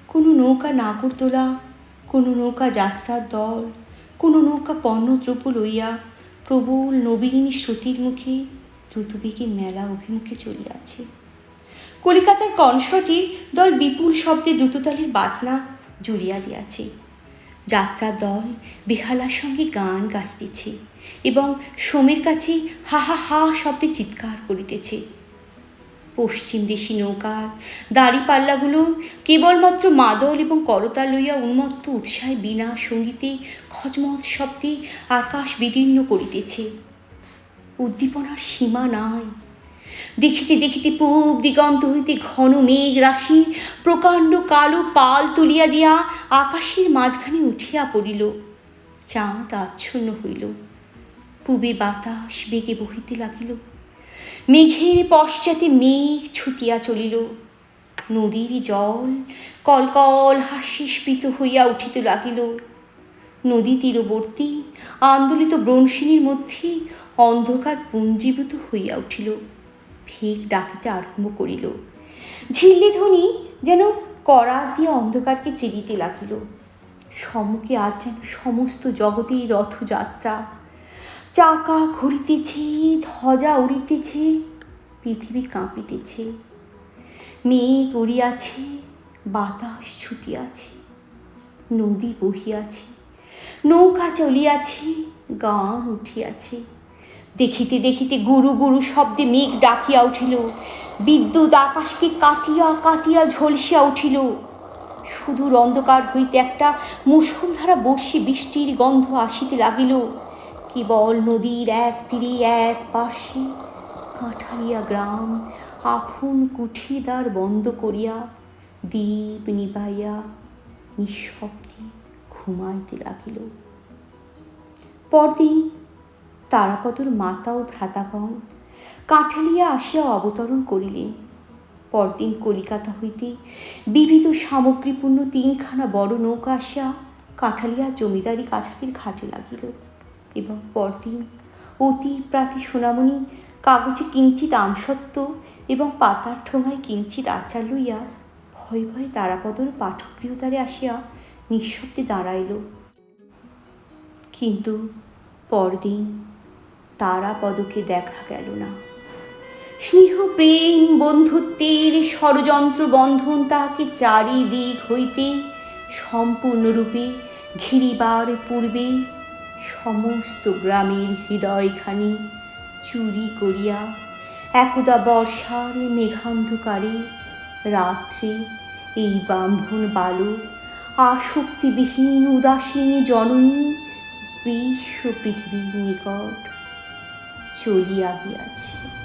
কোনো নৌকা নাগরদোলা, কোনো নৌকা যাত্রার দল, কোনো নৌকা পণ্যদ্রব্য লইয়া প্রবল নবীন শ্রুতির মুখে দ্রুতবেগে মেলা অভিমুখে চলিয়াছে। কলিকাতার কনসর্টের দল বিপুল শব্দে দ্রুততালের বাজনা জুড়িয়া দিয়াছে। যাত্রার দল বেহালার সঙ্গে গান গাহিতেছে এবং সোমের কাছে হা হা হা শব্দে চিৎকার করিতেছে। পশ্চিম দেশি নৌকার দাড়িপাল্লাগুলো কেবলমাত্র মাদল এবং করতাল লইয়া উন্মত্ত উৎসাহে বিনা সঙ্গীতে খজমজ শব্দে আকাশ বিদীর্ণ করিতেছে। উদ্দীপনার সীমা নাই। দেখিতে দেখিতে পূব দিগন্ত হইতে ঘন মেঘ রাশি প্রকাণ্ড কালো পাল তুলিয়া দিয়া আকাশের মাঝখানে উঠিয়া পড়িল। চাঁদ আচ্ছন্ন হইল। পূবে বাতাস বেগে বহিতে লাগিল। মেঘের পশ্চাতে মেঘ ছুটিয়া চলিল। নদীর জল কলকল হাস্যে স্ফীত হইয়া উঠিতে লাগিল। নদী তীরবর্তী আন্দোলিত ব্রণশিনীর মধ্যে অন্ধকার পুঞ্জীভূত হইয়া উঠিল। ভেগ ডাকিতে আরম্ভ করিল। ঝিল্লি ধ্বনি যেন করাত দিয়া অন্ধকারকে চিরিতে লাগিল। সম্মুখে আজ যেন সমস্ত জগতের রথযাত্রা। চাকা ঘুরিতেছে, ধ্বজা উড়িতেছে, পৃথিবী কাঁপিতেছে। মেঘ উড়িয়াছে, বাতাস ছুটিয়াছে, নদী বহিয়াছে, নৌকা চলিয়াছে, গান উঠিয়াছে। দেখিতে দেখিতে গুরু গুরু শব্দে মেঘ ডাকিয়া উঠিল। বিদ্যুৎ আকাশকে কাটিয়া কাটিয়া ঝলসিয়া উঠিল। সুদূর অন্ধকার হইতে একটা মুষলধারা বর্ষি বৃষ্টির গন্ধ আসিতে লাগিল। কেবল নদীর এক তীরে এক পাশে কাঁঠালিয়া গ্রাম আপন কুঠির দ্বার বন্ধ করিয়া দীপ নিবাইয়া নিঃশব্দে ঘুমাইতে লাগিল। পরদিন তারাপদর মাতা ও ভ্রাতাগণ কাঁঠালিয়া আসিয়া অবতরণ করিলেন। পরদিন কলিকাতা হইতে বিবিধ সামগ্রীপূর্ণ 3খানা বড় নৌকা আসিয়া কাঁঠালিয়া জমিদারি কাছারির ঘাটে লাগিল এবং পরদিন অতি প্রাতি সোনামণি কাগজে কিঞ্চিত আমসত্ত্ব এবং পাতার ঠোঙায় কিঞ্চিত আচার লইয়া ভয়ে ভয়ে তারাপদর পাঠগৃহদ্বারে আসিয়া নিঃশব্দে দাঁড়াইল। কিন্তু পরদিন তারাপদকে দেখা গেল না। স্নেহ প্রেম বন্ধুত্বের ষড়যন্ত্র বন্ধন তাহাকে চারিদিক হইতে সম্পূর্ণরূপে ঘিরিবার পূর্বে সমস্ত গ্রামের হৃদয়খানি চুরি করিয়া একদা বর্ষার মেঘান্ধকারে রাত্রে এই ব্রাহ্মণ বালক আসক্তিবিহীন উদাসীন জননী বিশ্ব পৃথিবীর নিকট চলিয়া গিয়াছে।